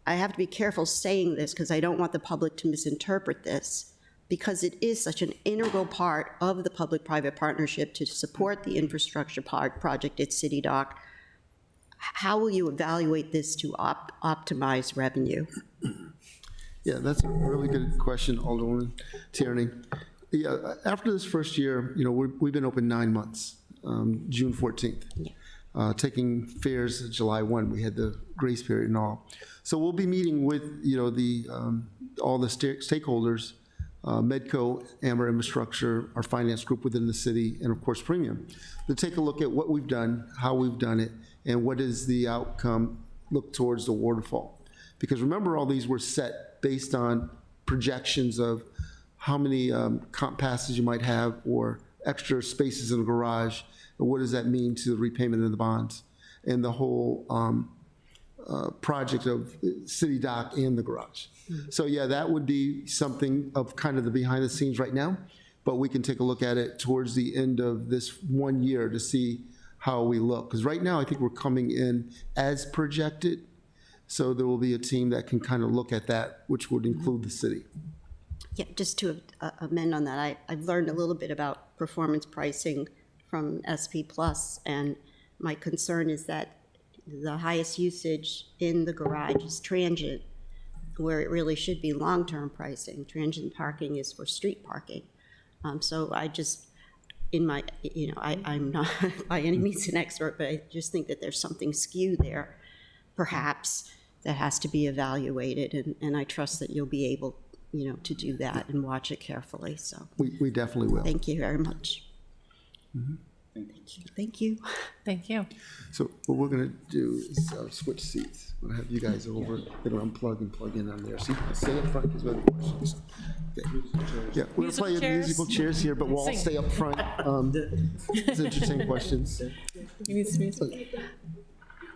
I have to be careful saying this because I don't want the public to misinterpret this, because it is such an integral part of the public-private partnership to support the infrastructure project at City Dock. How will you evaluate this to optimize revenue? Yeah, that's a really good question, Alderwoman Tierney. Yeah, after this first year, we've been open 9 months, June 14th. Taking fares July 1, we had the grace period and all. So we'll be meeting with, all the stakeholders, Medco, Amber Infrastructure, our finance group within the city, and of course Premium, to take a look at what we've done, how we've done it, and what is the outcome, look towards the waterfall. Because remember, all these were set based on projections of how many comp passes you might have or extra spaces in the garage, and what does that mean to the repayment of the bonds and the whole project of City Dock and the garage. So yeah, that would be something of kind of the behind the scenes right now, but we can take a look at it towards the end of this 1 year to see how we look. Because right now, I think we're coming in as projected, so there will be a team that can kind of look at that, which would include the city. Yeah, just to amend on that, I've learned a little bit about performance pricing from SP Plus, and my concern is that the highest usage in the garage is transient, where it really should be long-term pricing. Transient parking is for street parking. So I just, I'm not by any means an expert, but I just think that there's something skewed there, perhaps, that has to be evaluated, and I trust that you'll be able, to do that and watch it carefully, so. We definitely will. Thank you very much. Thank you. Thank you. So what we're gonna do is switch seats. I'm gonna have you guys over, they don't unplug and plug in on there. So you can stay up front because we have questions. Okay. Yeah, we're gonna play Musical chairs. musical chairs here, but we'll all Sing. stay up front. It's interesting questions.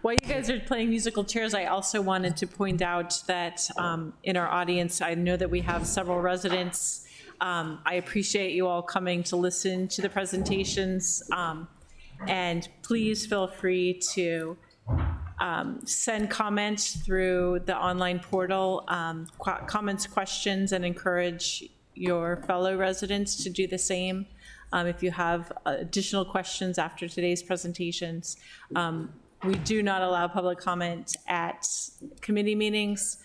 While you guys are playing musical chairs, I also wanted to point out that in our audience, I know that we have several residents. I appreciate you all coming to listen to the presentations. And please feel free to send comments through the online portal, comments, questions, and encourage your fellow residents to do the same. If you have additional questions after today's presentations, we do not allow public comment at committee meetings,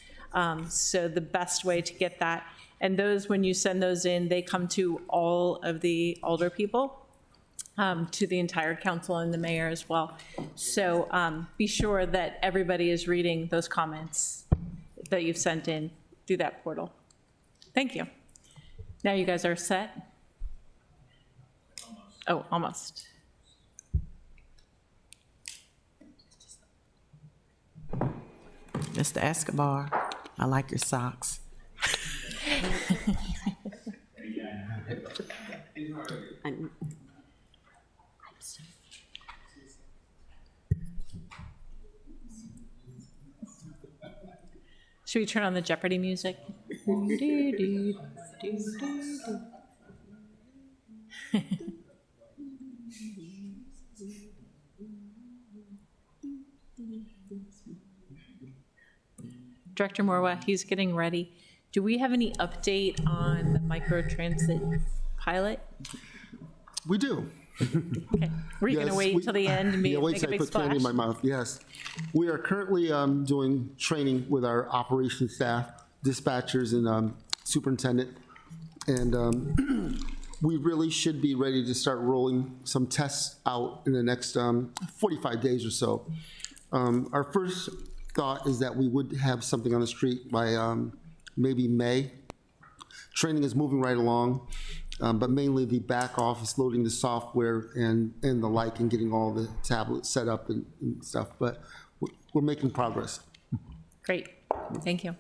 so the best way to get that, and those, when you send those in, they come to all of the older people, to the entire council and the mayor as well. So be sure that everybody is reading those comments that you've sent in through that portal. Thank you. Now you guys are set? Oh, almost. Mr. Escobar, I like your socks. Should we turn on the Jeopardy music? Director Morwa, he's getting ready. Do we have any update on the microtransit pilot? We do. Okay, we're you Yes, gonna wait till the end and Yeah, wait make a till I big put candy splash? in my mouth, yes. We are currently doing training with our operations staff, dispatchers, and superintendent. And we really should be ready to start rolling some tests out in the next 45 days or so. Our first thought is that we would have something on the street by maybe May. Training is moving right along, but mainly the back office, loading the software and the like, and getting all the tablets set up and stuff. But we're making progress. Great, thank you.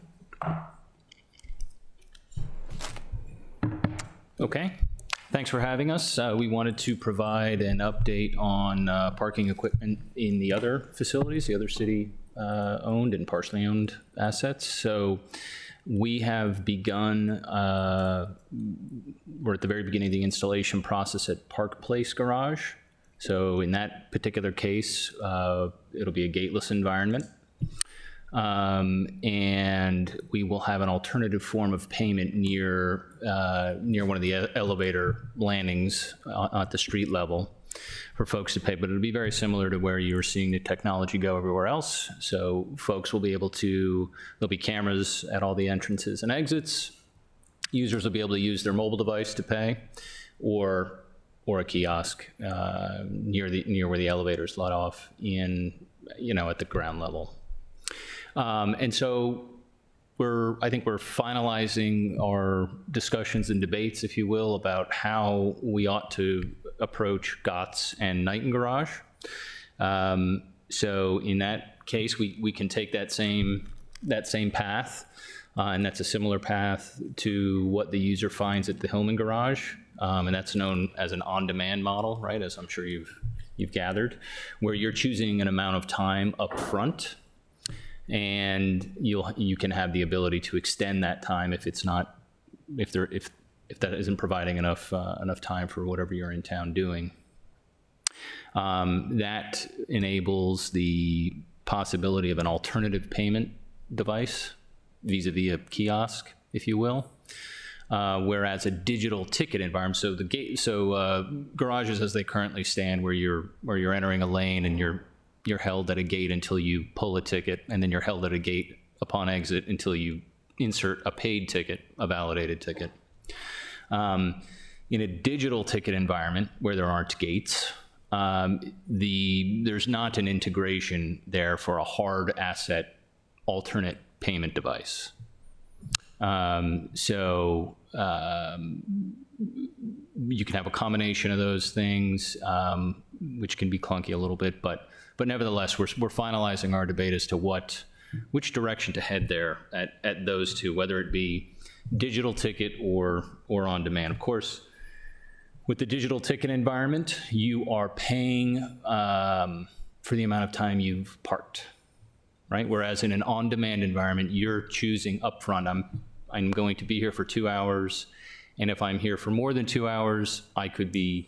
Okay, thanks for having us. We wanted to provide an update on parking equipment in the other facilities, the other city-owned and partially owned assets. So we have begun, we're at the very beginning of the installation process at Park Place Garage. So in that particular case, it'll be a gateless environment. And we will have an alternative form of payment near one of the elevator landings at the street level for folks to pay, but it'll be very similar to where you're seeing the technology go everywhere else. So folks will be able to, there'll be cameras at all the entrances and exits. Users will be able to use their mobile device to pay, or a kiosk near where the elevators let off at the ground level. And so I think we're finalizing our discussions and debates, if you will, about how we ought to approach GOTS and Knighton Garage. So in that case, we can take that same path, and that's a similar path to what the user finds at the Hillman Garage, and that's known as an on-demand model, right? As I'm sure you've gathered, where you're choosing an amount of time up front, and you can have the ability to extend that time if that isn't providing enough time for whatever you're in town doing. That enables the possibility of an alternative payment device vis-a-vis a kiosk, if you will. Whereas a digital ticket environment, so garages as they currently stand, where you're entering a lane and you're held at a gate until you pull a ticket, and then you're held at a gate upon exit until you insert a paid ticket, a validated ticket. In a digital ticket environment where there aren't gates, there's not an integration there for a hard asset alternate payment device. So you can have a combination of those things, which can be clunky a little bit, but nevertheless, we're finalizing our debate as to which direction to head there at those two, whether it be digital ticket or on demand. Of course, with the digital ticket environment, you are paying for the amount of time you've parked, right? Whereas in an on-demand environment, you're choosing upfront, I'm going to be here for 2 hours, and if I'm here for more than 2 hours, I could be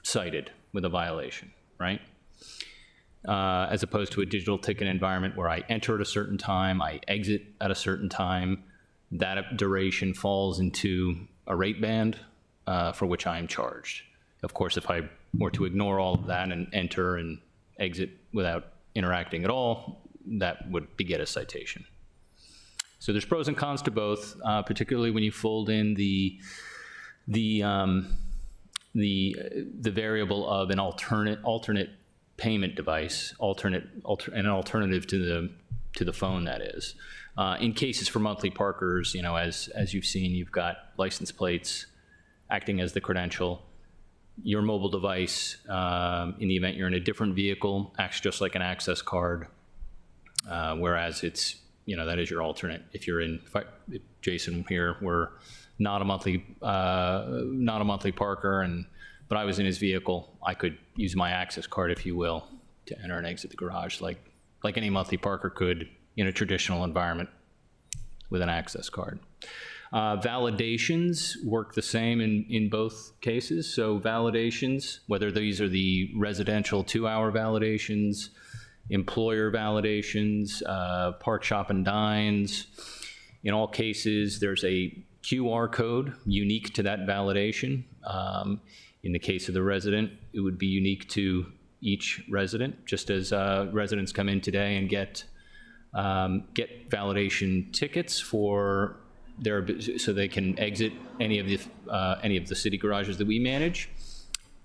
cited with a violation, right? As opposed to a digital ticket environment where I enter at a certain time, I exit at a certain time, that duration falls into a rate band for which I am charged. Of course, if I were to ignore all of that and enter and exit without interacting at all, that would beget a citation. So there's pros and cons to both, particularly when you fold in the variable of an alternate payment device, an alternative to the phone, that is. In cases for monthly parkers, as you've seen, you've got license plates acting as the credential. Your mobile device, in the event you're in a different vehicle, acts just like an access card, whereas it's, that is your alternate. If Jason here were not a monthly parker, but I was in his vehicle, I could use my access card, if you will, to enter and exit the garage like any monthly parker could in a traditional environment. with an access card. Validations work the same in both cases. So validations, whether these are the residential 2-hour validations, employer validations, park, shop, and dines, in all cases, there's a QR code unique to that validation. In the case of the resident, it would be unique to each resident, just as residents come in today and get validation tickets for so they can exit any of the city garages that we manage.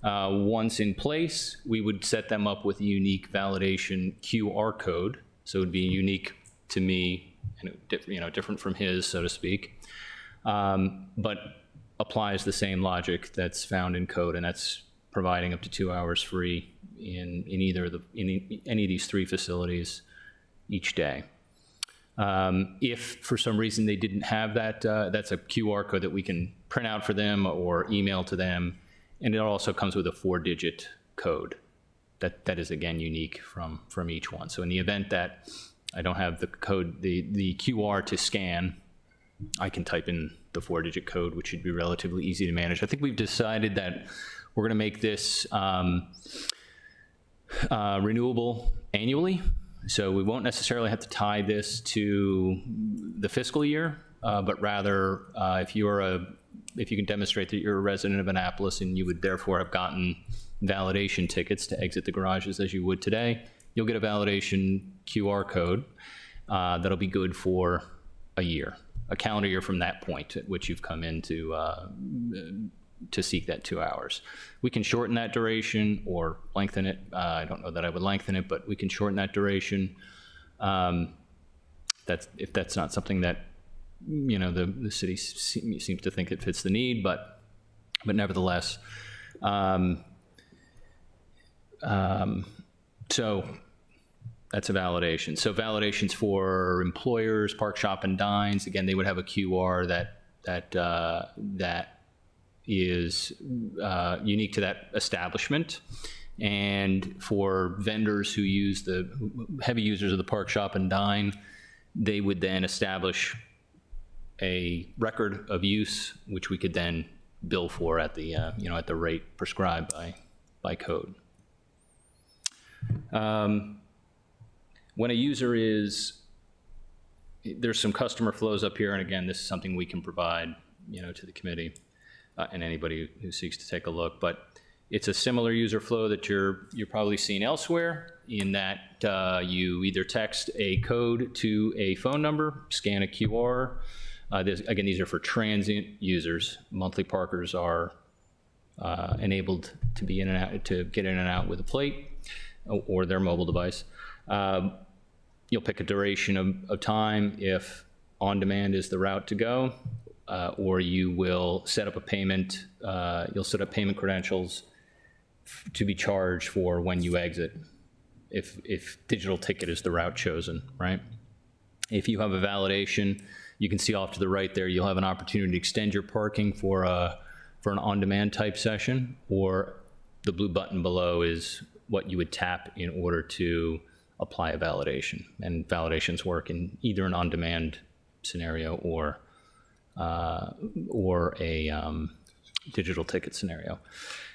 Once in place, we would set them up with a unique validation QR code, so it would be unique to me and different from his, so to speak, but applies the same logic that's found in code, and that's providing up to 2 hours free in any of these 3 facilities each day. If for some reason they didn't have that, that's a QR code that we can print out for them or email to them, and it also comes with a 4-digit code that is again unique from each one. So in the event that I don't have the code, the QR to scan, I can type in the 4-digit code, which should be relatively easy to manage. I think we've decided that we're going to make this renewable annually. So we won't necessarily have to tie this to the fiscal year, but rather if you can demonstrate that you're a resident of Annapolis and you would therefore have gotten validation tickets to exit the garages as you would today, you'll get a validation QR code that'll be good for a year, a calendar year from that point at which you've come in to seek that 2 hours. We can shorten that duration or lengthen it. I don't know that I would lengthen it, but we can shorten that duration. If that's not something that the city seems to think it fits the need, but nevertheless. So that's a validation. So validations for employers, park, shop, and dines. Again, they would have a QR that is unique to that establishment. And for vendors who use the heavy users of the park, shop, and dine, they would then establish a record of use, which we could then bill for at the at the rate prescribed by code. When a user there's some customer flows up here, and again, this is something we can provide to the committee and anybody who seeks to take a look, but it's a similar user flow that you're probably seeing elsewhere, in that you either text a code to a phone number, scan a QR. Again, these are for transient users. Monthly parkers are enabled to be in and out, to get in and out with a plate or their mobile device. You'll pick a duration of time if on demand is the route to go, or you will set up a payment. You'll set up payment credentials to be charged for when you exit, if digital ticket is the route chosen, right? If you have a validation, you can see off to the right there, you'll have an opportunity to extend your parking for an on-demand type session, or the blue button below is what you would tap in order to apply a validation. And validations work in either an on-demand scenario or a digital ticket scenario.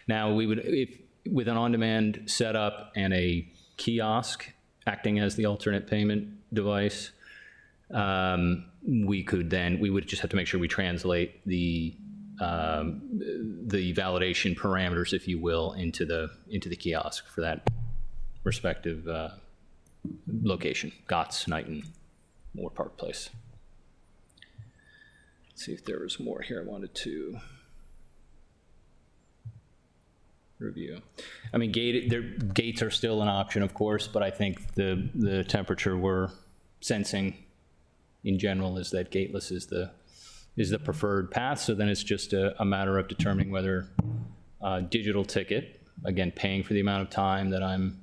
Now, with an on-demand setup and a kiosk acting as the alternate payment device, we would just have to make sure we translate the validation parameters, if you will, into the kiosk for that respective location, GOTS, Knighton, or Park Place. Let's see if there was more here I wanted to review. I mean, gates are still an option, of course, but I think the temperature we're sensing in general is that gateless is the preferred path. So then it's just a matter of determining whether digital ticket, again, paying for the amount of time that I'm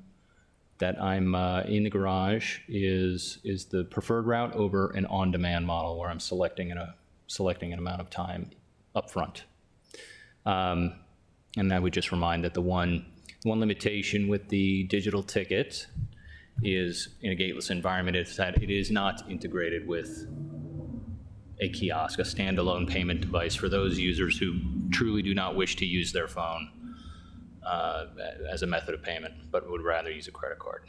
in the garage, is the preferred route over an on-demand model where I'm selecting an amount of time up front. And I would just remind that the one limitation with the digital ticket is, in a gateless environment, is that it is not integrated with a kiosk, a standalone payment device for those users who truly do not wish to use their phone as a method of payment, but would rather use a credit card.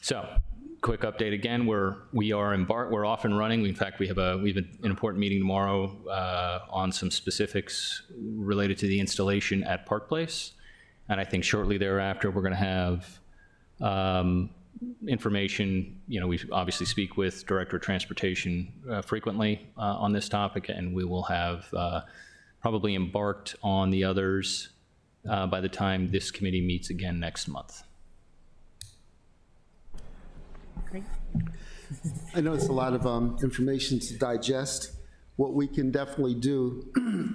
So, quick update again. We're off and running. In fact, we have an important meeting tomorrow on some specifics related to the installation at Park Place, and I think shortly thereafter we're going to have information. We obviously speak with Director of Transportation frequently on this topic, and we will have probably embarked on the others by the time this committee meets again next month. Great. I know it's a lot of information to digest. What we can definitely do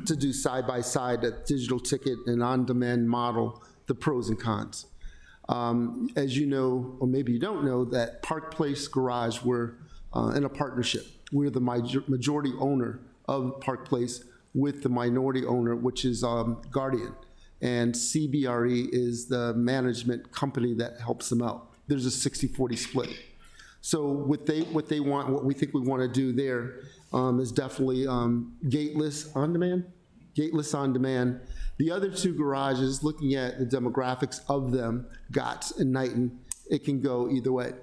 to do side by side a digital ticket and on-demand model, the pros and cons. As you know, or maybe you don't know, that Park Place Garage, we're in a partnership. We're the majority owner of Park Place with the minority owner, which is Guardian. And CBRE is the management company that helps them out. There's a 60-40 split. So what they want, what we think we want to do there is definitely gateless on demand. Gateless on demand. The other two garages, looking at the demographics of them, GOTS and Knighton, it can go either way.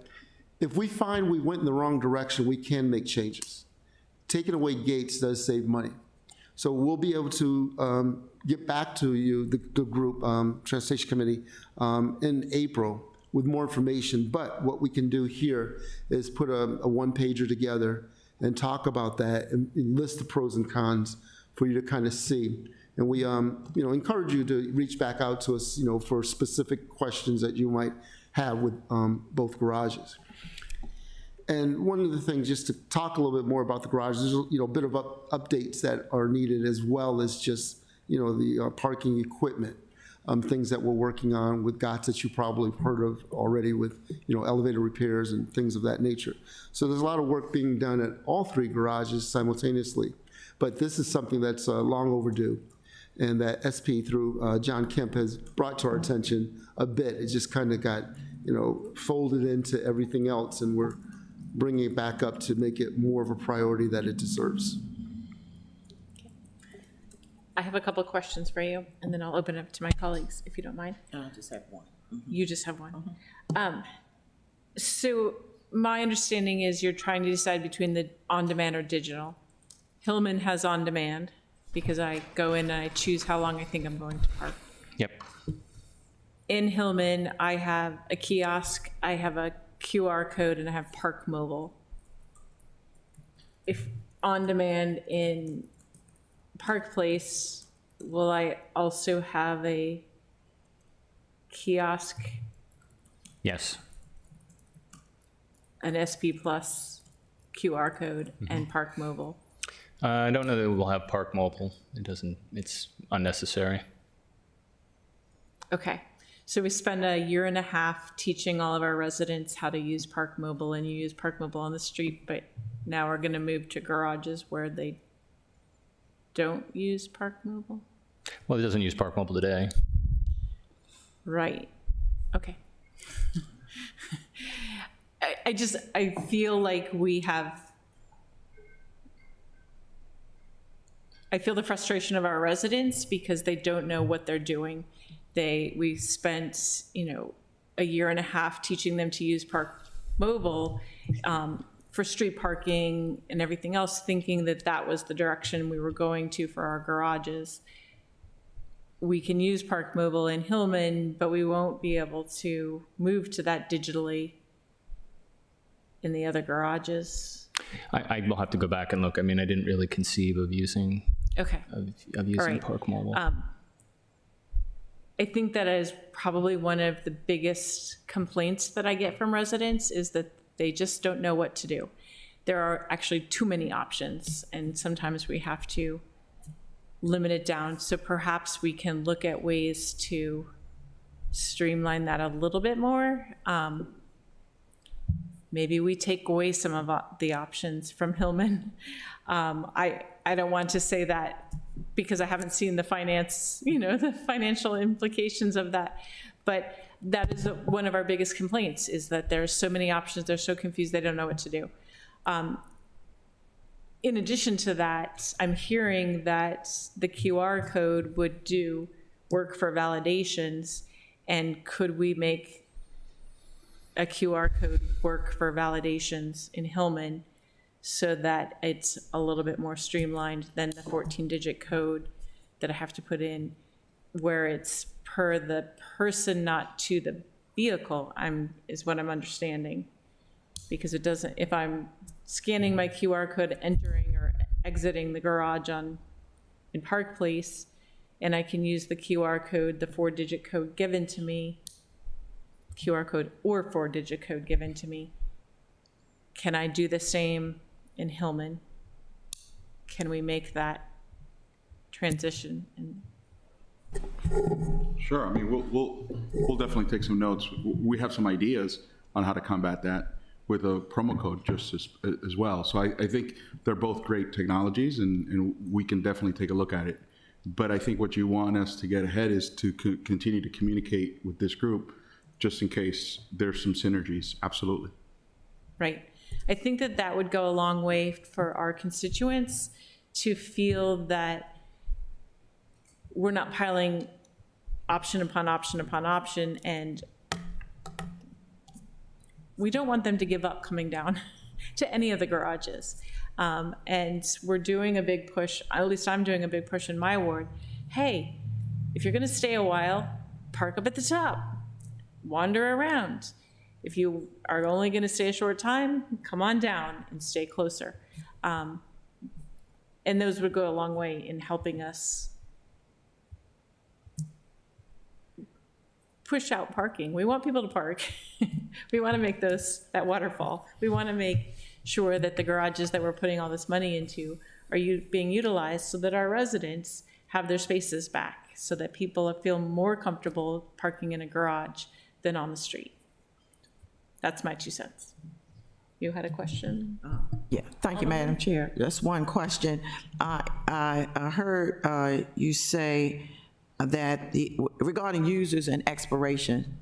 If we find we went in the wrong direction, we can make changes. Taking away gates does save money. So we'll be able to get back to you, the group, Transportation Committee, in April with more information. But what we can do here is put a one-pager together and talk about that and list the pros and cons for you to kind of see. And we encourage you to reach back out to us for specific questions that you might have with both garages. And one of the things, just to talk a little bit more about the garages, there's a bit of updates that are needed, as well as just the parking equipment. Things that we're working on with GOTS that you probably have heard of already, with elevator repairs and things of that nature. So there's a lot of work being done at all three garages simultaneously. But this is something that's long overdue, and that SP through John Kemp has brought to our attention a bit. It just kind of got folded into everything else, and we're bringing it back up to make it more of a priority that it deserves. I have a couple of questions for you, and then I'll open it up to my colleagues, if you don't mind. I just have one. You just have one. So my understanding is you're trying to decide between the on-demand or digital. Hillman has on-demand, because I go in and I choose how long I think I'm going to park. Yep. In Hillman, I have a kiosk, I have a QR code, and I have Park Mobile. If on-demand in Park Place, will I also have a kiosk, Yes. an SP Plus QR code, and Park Mobile? I don't know that we'll have Park Mobile. It's unnecessary. Okay, so we spend a year and a half teaching all of our residents how to use Park Mobile, and you use Park Mobile on the street, but now we're gonna move to garages where they don't use Park Mobile? Well, it doesn't use Park Mobile today. Right, okay. I feel like I feel the frustration of our residents because they don't know what they're doing. We spent, a year and a half teaching them to use Park Mobile for street parking and everything else, thinking that that was the direction we were going to for our garages. We can use Park Mobile in Hillman, but we won't be able to move to that digitally in the other garages. I will have to go back and look. I mean, I didn't really conceive of using Okay. of using All right. Park Mobile. I think that is probably one of the biggest complaints that I get from residents, is that they just don't know what to do. There are actually too many options, and sometimes we have to limit it down. So perhaps we can look at ways to streamline that a little bit more. Maybe we take away some of the options from Hillman. I don't want to say that because I haven't seen the finance, the financial implications of that. But that is one of our biggest complaints, is that there's so many options, they're so confused, they don't know what to do. In addition to that, I'm hearing that the QR code would do work for validations, and could we make a QR code work for validations in Hillman so that it's a little bit more streamlined than the 14-digit code that I have to put in, where it's per the person, not to the vehicle, is what I'm understanding. Because it doesn't, if I'm scanning my QR code, entering or exiting the garage in Park Place, and I can use the QR code, the 4-digit code given to me, QR code or 4-digit code given to me, can I do the same in Hillman? Can we make that transition? Sure, I mean, we'll definitely take some notes. We have some ideas on how to combat that with a promo code just as well. So I think they're both great technologies, and we can definitely take a look at it. But I think what you want us to get ahead is to continue to communicate with this group, just in case there's some synergies, absolutely. Right. I think that that would go a long way for our constituents to feel that we're not piling option upon option upon option, and we don't want them to give up coming down to any of the garages. And we're doing a big push, at least I'm doing a big push in my ward. Hey, if you're gonna stay a while, park up at the top, wander around. If you are only gonna stay a short time, come on down and stay closer. And those would go a long way in helping us push out parking. We want people to park. We want to make that waterfall. We want to make sure that the garages that we're putting all this money into are being utilized so that our residents have their spaces back, so that people feel more comfortable parking in a garage than on the street. That's my 2 cents. You had a question? Yeah, thank you, Madam Chair. Just one question. I heard you say that regarding users and expiration,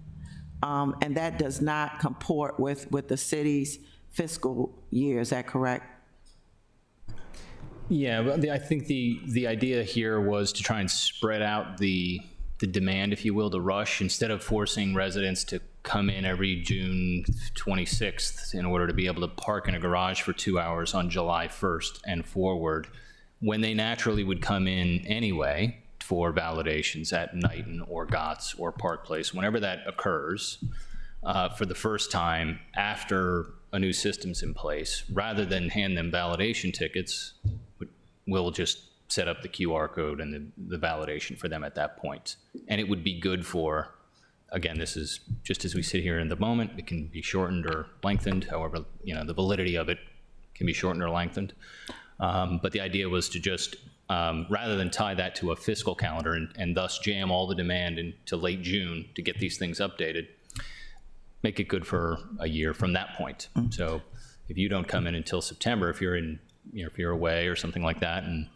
and that does not comport with the city's fiscal year, is that correct? Yeah, but I think the idea here was to try and spread out the demand, if you will, the rush, instead of forcing residents to come in every June 26th in order to be able to park in a garage for 2 hours on July 1st and forward, when they naturally would come in anyway for validations at Knighton or Gotts or Park Place, whenever that occurs, for the first time after a new system's in place, rather than hand them validation tickets, we'll just set up the QR code and the validation for them at that point. And it would be good for, again, this is just as we sit here in the moment, it can be shortened or lengthened, however, the validity of it can be shortened or lengthened. But the idea was to just, rather than tie that to a fiscal calendar and thus jam all the demand into late June to get these things updated, make it good for a year from that point. So if you don't come in until September, if you're if you're away or something like that, and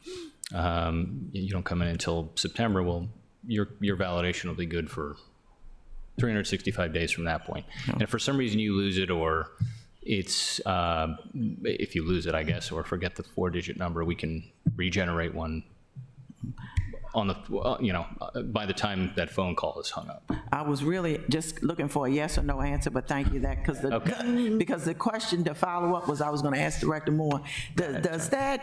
you don't come in until September, well, your validation will be good for 365 days from that point. And if for some reason you lose it, or it's, if you lose it, I guess, or forget the 4-digit number, we can regenerate one on the, by the time that phone call is hung up. I was really just looking for a yes or no answer, but thank you that, because the question to follow up was, I was gonna ask Director Moore, does that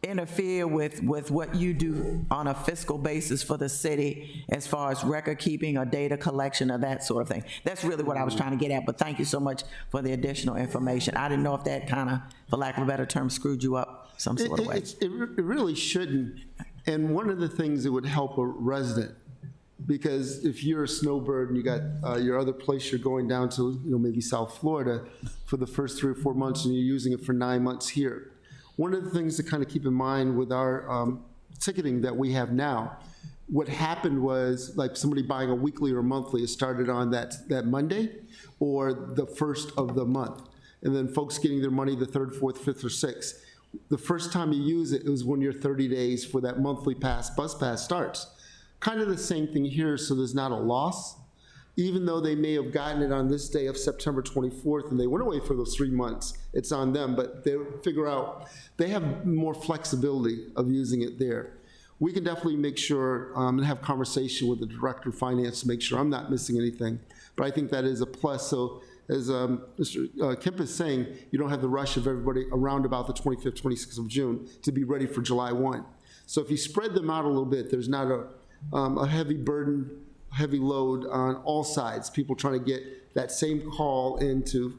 interfere with what you do on a fiscal basis for the city as far as record keeping or data collection or that sort of thing? That's really what I was trying to get at, but thank you so much for the additional information. I didn't know if that kind of, for lack of a better term, screwed you up some sort of way. It really shouldn't. And one of the things that would help a resident, because if you're a snowbird and you got your other place you're going down to, maybe South Florida for the first 3 or 4 months, and you're using it for 9 months here. One of the things to kind of keep in mind with our ticketing that we have now, what happened was like somebody buying a weekly or monthly, it started on that Monday or the first of the month. And then folks getting their money the 3rd, 4th, 5th, or 6th. The first time you use it, it was when your 30 days for that monthly pass, bus pass starts. Kind of the same thing here, so there's not a loss. even though they may have gotten it on this day of September 24th and they went away for those 3 months, it's on them, but they figure out, they have more flexibility of using it there. We can definitely make sure and have conversation with the director of finance to make sure I'm not missing anything. But I think that is a plus. So as Mr. Kemp is saying, you don't have the rush of everybody around about the 25th, 26th of June to be ready for July 1. So if you spread them out a little bit, there's not a heavy burden, heavy load on all sides. People trying to get that same call into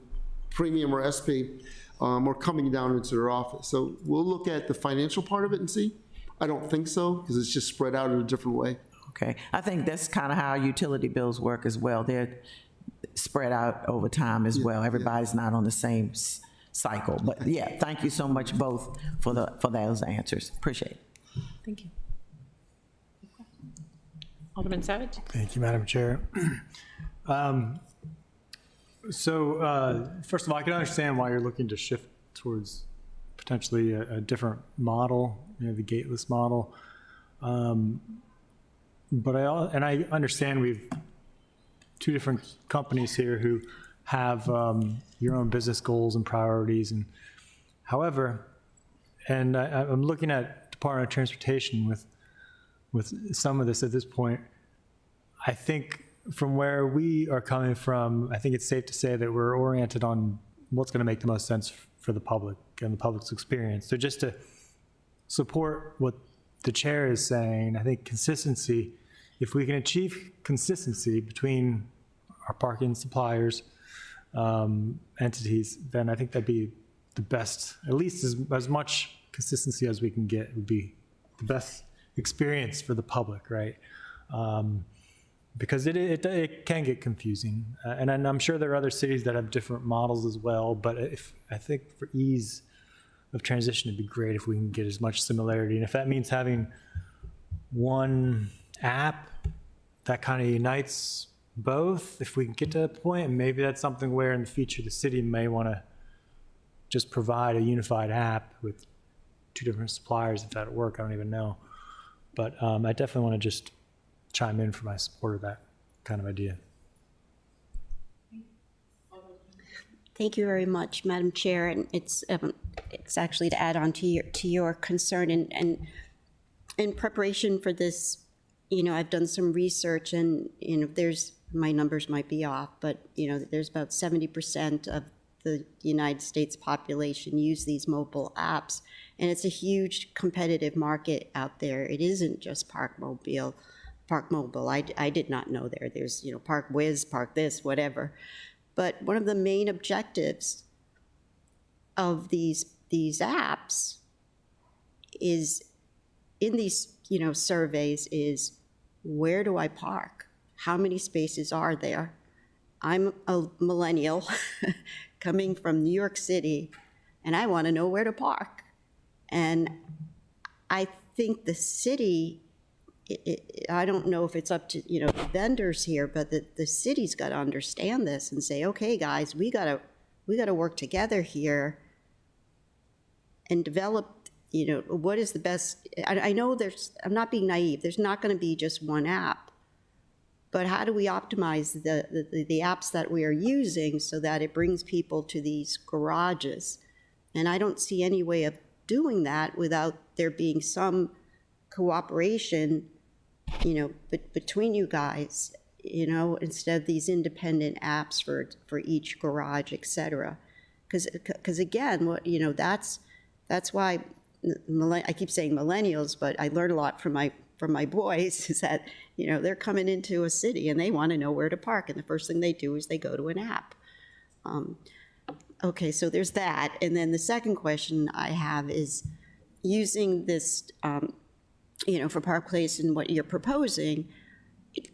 premium or SP or coming down into their office. So we'll look at the financial part of it and see. I don't think so, because it's just spread out in a different way. Okay, I think that's kind of how utility bills work as well. They're spread out over time as well. Everybody's not on the same cycle. But yeah, thank you so much both for those answers. Appreciate it. Thank you. Alderman Savage? Thank you, Madam Chair. First of all, I can understand why you're looking to shift towards potentially a different model, the gateless model. But I understand we've two different companies here who have your own business goals and priorities. And however, and I'm looking at Department of Transportation with some of this at this point. I think from where we are coming from, I think it's safe to say that we're oriented on what's going to make the most sense for the public and the public's experience. So just to support what the chair is saying, I think consistency, if we can achieve consistency between our parking suppliers, entities, then I think that'd be the best, at least as much consistency as we can get would be the best experience for the public, right? Because it can get confusing. And I'm sure there are other cities that have different models as well, but I think for ease of transition, it'd be great if we can get as much similarity. And if that means having one app that kind of unites both, if we can get to that point, and maybe that's something where in the future the city may want to just provide a unified app with two different suppliers, if that'd work, I don't even know. But I definitely want to just chime in for my support of that kind of idea. Thank you very much, Madam Chair. And it's actually to add on to your concern, and in preparation for this, I've done some research, and my numbers might be off, but there's about 70% of the United States population use these mobile apps, and it's a huge competitive market out there. It isn't just Park Mobile. I did not know there. There's Park Whiz, Park this, whatever. But one of the main objectives of these apps is in these surveys is, where do I park? How many spaces are there? I'm a millennial coming from New York City, and I want to know where to park. And I think the city, I don't know if it's up to the vendors here, but the city's got to understand this and say, okay, guys, we got to work together here and develop. What is the best? I know I'm not being naive. There's not going to be just one app, but how do we optimize the apps that we are using so that it brings people to these garages? And I don't see any way of doing that without there being some cooperation, between you guys, instead of these independent apps for each garage, et cetera. Because again, that's why I keep saying millennials, but I learned a lot from my boys is that they're coming into a city and they want to know where to park, and the first thing they do is they go to an app. Okay, so there's that, and then the second question I have is using this, for Park Place and what you're proposing.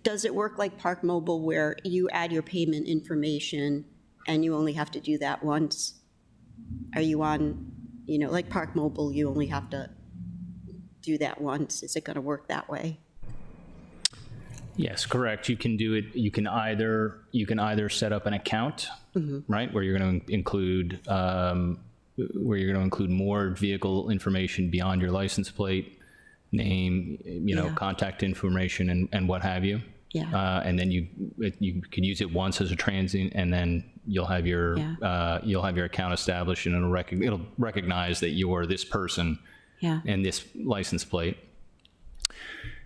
Does it work like Park Mobile, where you add your payment information and you only have to do that once? Are you on? Like Park Mobile, you only have to do that once. Is it going to work that way? Yes, correct. You can do it. You can either set up an account, right, where you're going to include more vehicle information beyond your license plate, name, contact information, and what have you. Yeah. And then you can use it once as a transient, and then you'll have your account established, and it'll recognize that you are this person Yeah. and this license plate.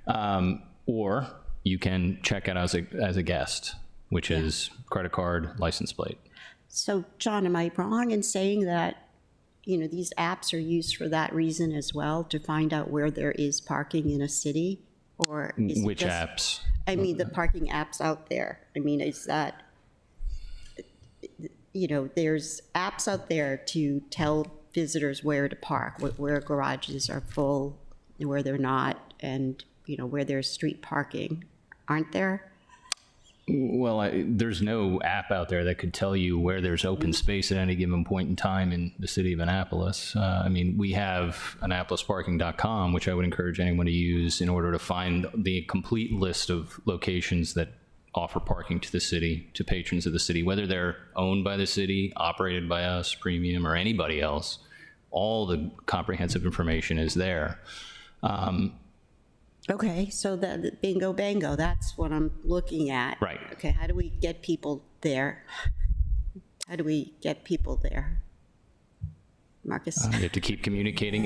Or you can check out as a guest, which is credit card, license plate. So, John, am I wrong in saying that, these apps are used for that reason as well, to find out where there is parking in a city? Or is it Which just- apps? I mean, the parking apps out there. I mean, is that, there's apps out there to tell visitors where to park, where garages are full, where they're not, and, where there's street parking, aren't there? Well, there's no app out there that could tell you where there's open space at any given point in time in the city of Annapolis. I mean, we have AnnapolisParking.com, which I would encourage anyone to use in order to find the complete list of locations that offer parking to the city, to patrons of the city, whether they're owned by the city, operated by us, Premium, or anybody else. All the comprehensive information is there. Okay, so that bingo bango, that's what I'm looking at. Right. Okay, how do we get people there? How do we get people there? Marcus? You have to keep communicating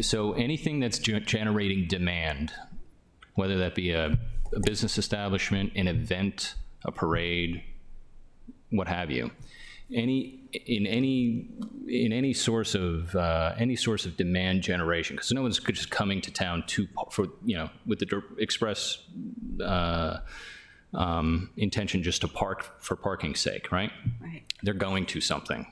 so anything that's generating demand, whether that be a business establishment, an event, a parade, what have you, in any source of demand generation, because no one's just coming to town with the express intention just to park for parking's sake, right? Right. They're going to something.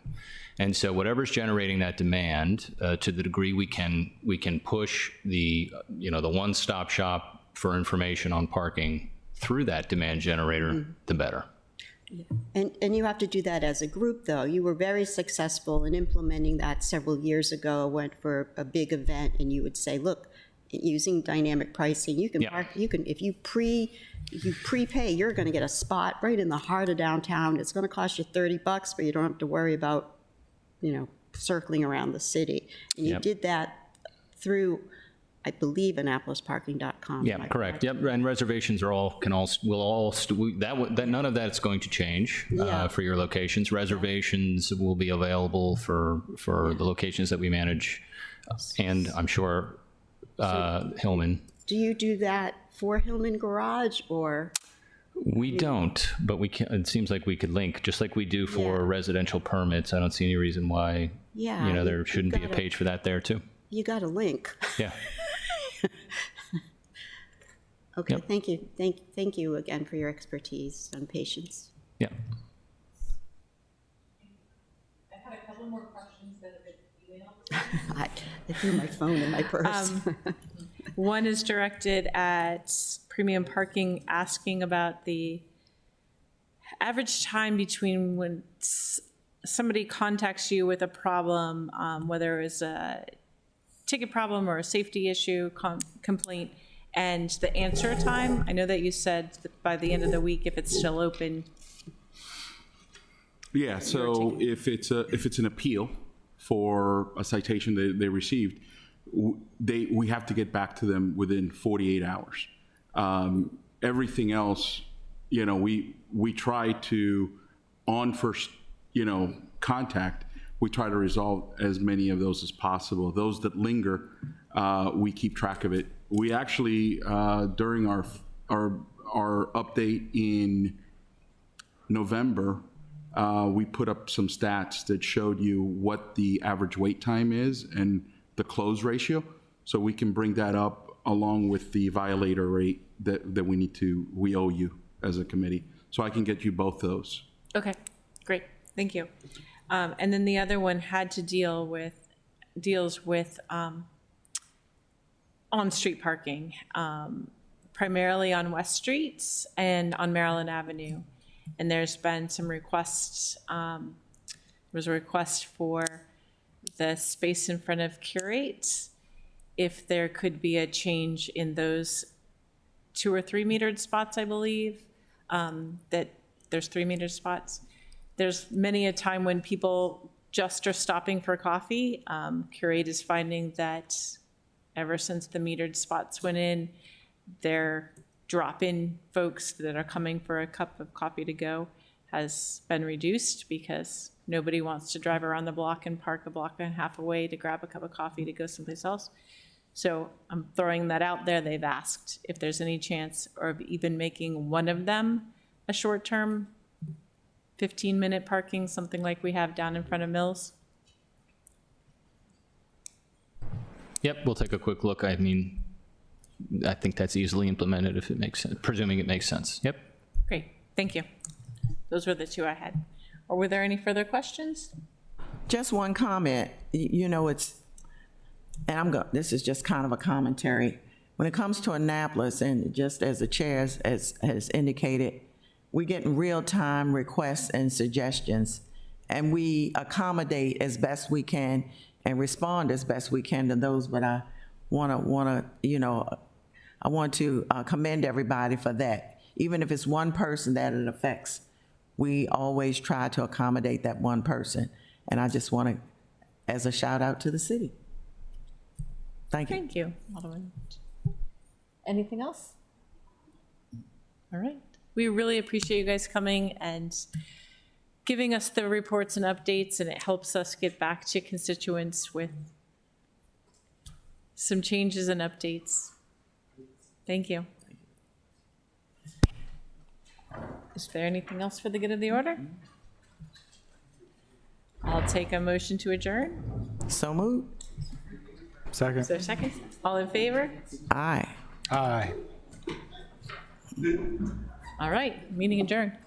And so whatever's generating that demand, to the degree we can push the one-stop shop for information on parking through that demand generator, the better. And you have to do that as a group, though. You were very successful in implementing that several years ago. Went for a big event, and you would say, look, using dynamic pricing, you can Yeah. park, if you prepay, you're going to get a spot right in the heart of downtown. It's going to cost you $30, but you don't have to worry about, circling around the city. And you Yep. did that through, I believe, AnnapolisParking.com. Yeah, correct. Yep, and reservations none of that's going to change Yeah. for your locations. Reservations will be available for the locations that we manage, and I'm sure Hillman. Do you do that for Hillman Garage, or? We don't, but we can. It seems like we could link, just like we do for Yeah. residential permits. I don't see any reason why Yeah, there you shouldn't be a gotta- page for that there too. You got a link. Yeah. Okay, Yep. thank you. Thank you again for your expertise and patience. Yeah. I've had a couple more questions that have been emailed. I threw my phone in my purse. One is directed at Premium Parking, asking about the average time between when somebody contacts you with a problem, whether it's a ticket problem or a safety issue complaint, and the answer time. I know that you said that by the end of the week, if it's still open. Yeah, so if it's an appeal for a citation that they received, we have to get back to them within 48 hours. Everything else, we try to, on first, contact, we try to resolve as many of those as possible. Those that linger, we keep track of it. We actually, during our update in November, we put up some stats that showed you what the average wait time is and the close ratio. So we can bring that up along with the violator rate that we owe you as a committee. So I can get you both those. Okay, great, thank you. And then the other one had to deals with on-street parking, primarily on West Street and on Maryland Avenue. And there's been some requests, there was a request for the space in front of Curate, if there could be a change in those 2 or 3 metered spots, I believe, that there's 3 metered spots. There's many a time when people just are stopping for coffee. Curate is finding that ever since the metered spots went in, they're drop-in folks that are coming for a cup of coffee to go has been reduced because nobody wants to drive around the block and park a block and a half away to grab a cup of coffee to go someplace else. So I'm throwing that out there. They've asked if there's any chance of even making one of them a short-term 15-minute parking, something like we have down in front of Mills. Yep, we'll take a quick look. I mean, I think that's easily implemented if it makes sense, presuming it makes sense. Yep. Great, thank you. Those were the two I had. Or were there any further questions? Just one comment, you know, this is just kind of a commentary. When it comes to Annapolis, and just as the chair has indicated, we get real-time requests and suggestions, and we accommodate as best we can and respond as best we can to those, but I want to commend everybody for that. Even if it's one person that it affects, we always try to accommodate that one person. And I just want to, as a shout out to the city. Thank you. Thank you, Alderman. Anything else? All right. We really appreciate you guys coming and giving us the reports and updates, and it helps us get back to constituents with some changes and updates. Thank you. Is there anything else for the good of the order? I'll take a motion to adjourn. So moved. Second. Is there a second? All in favor? Aye. Aye. All right, meeting adjourned.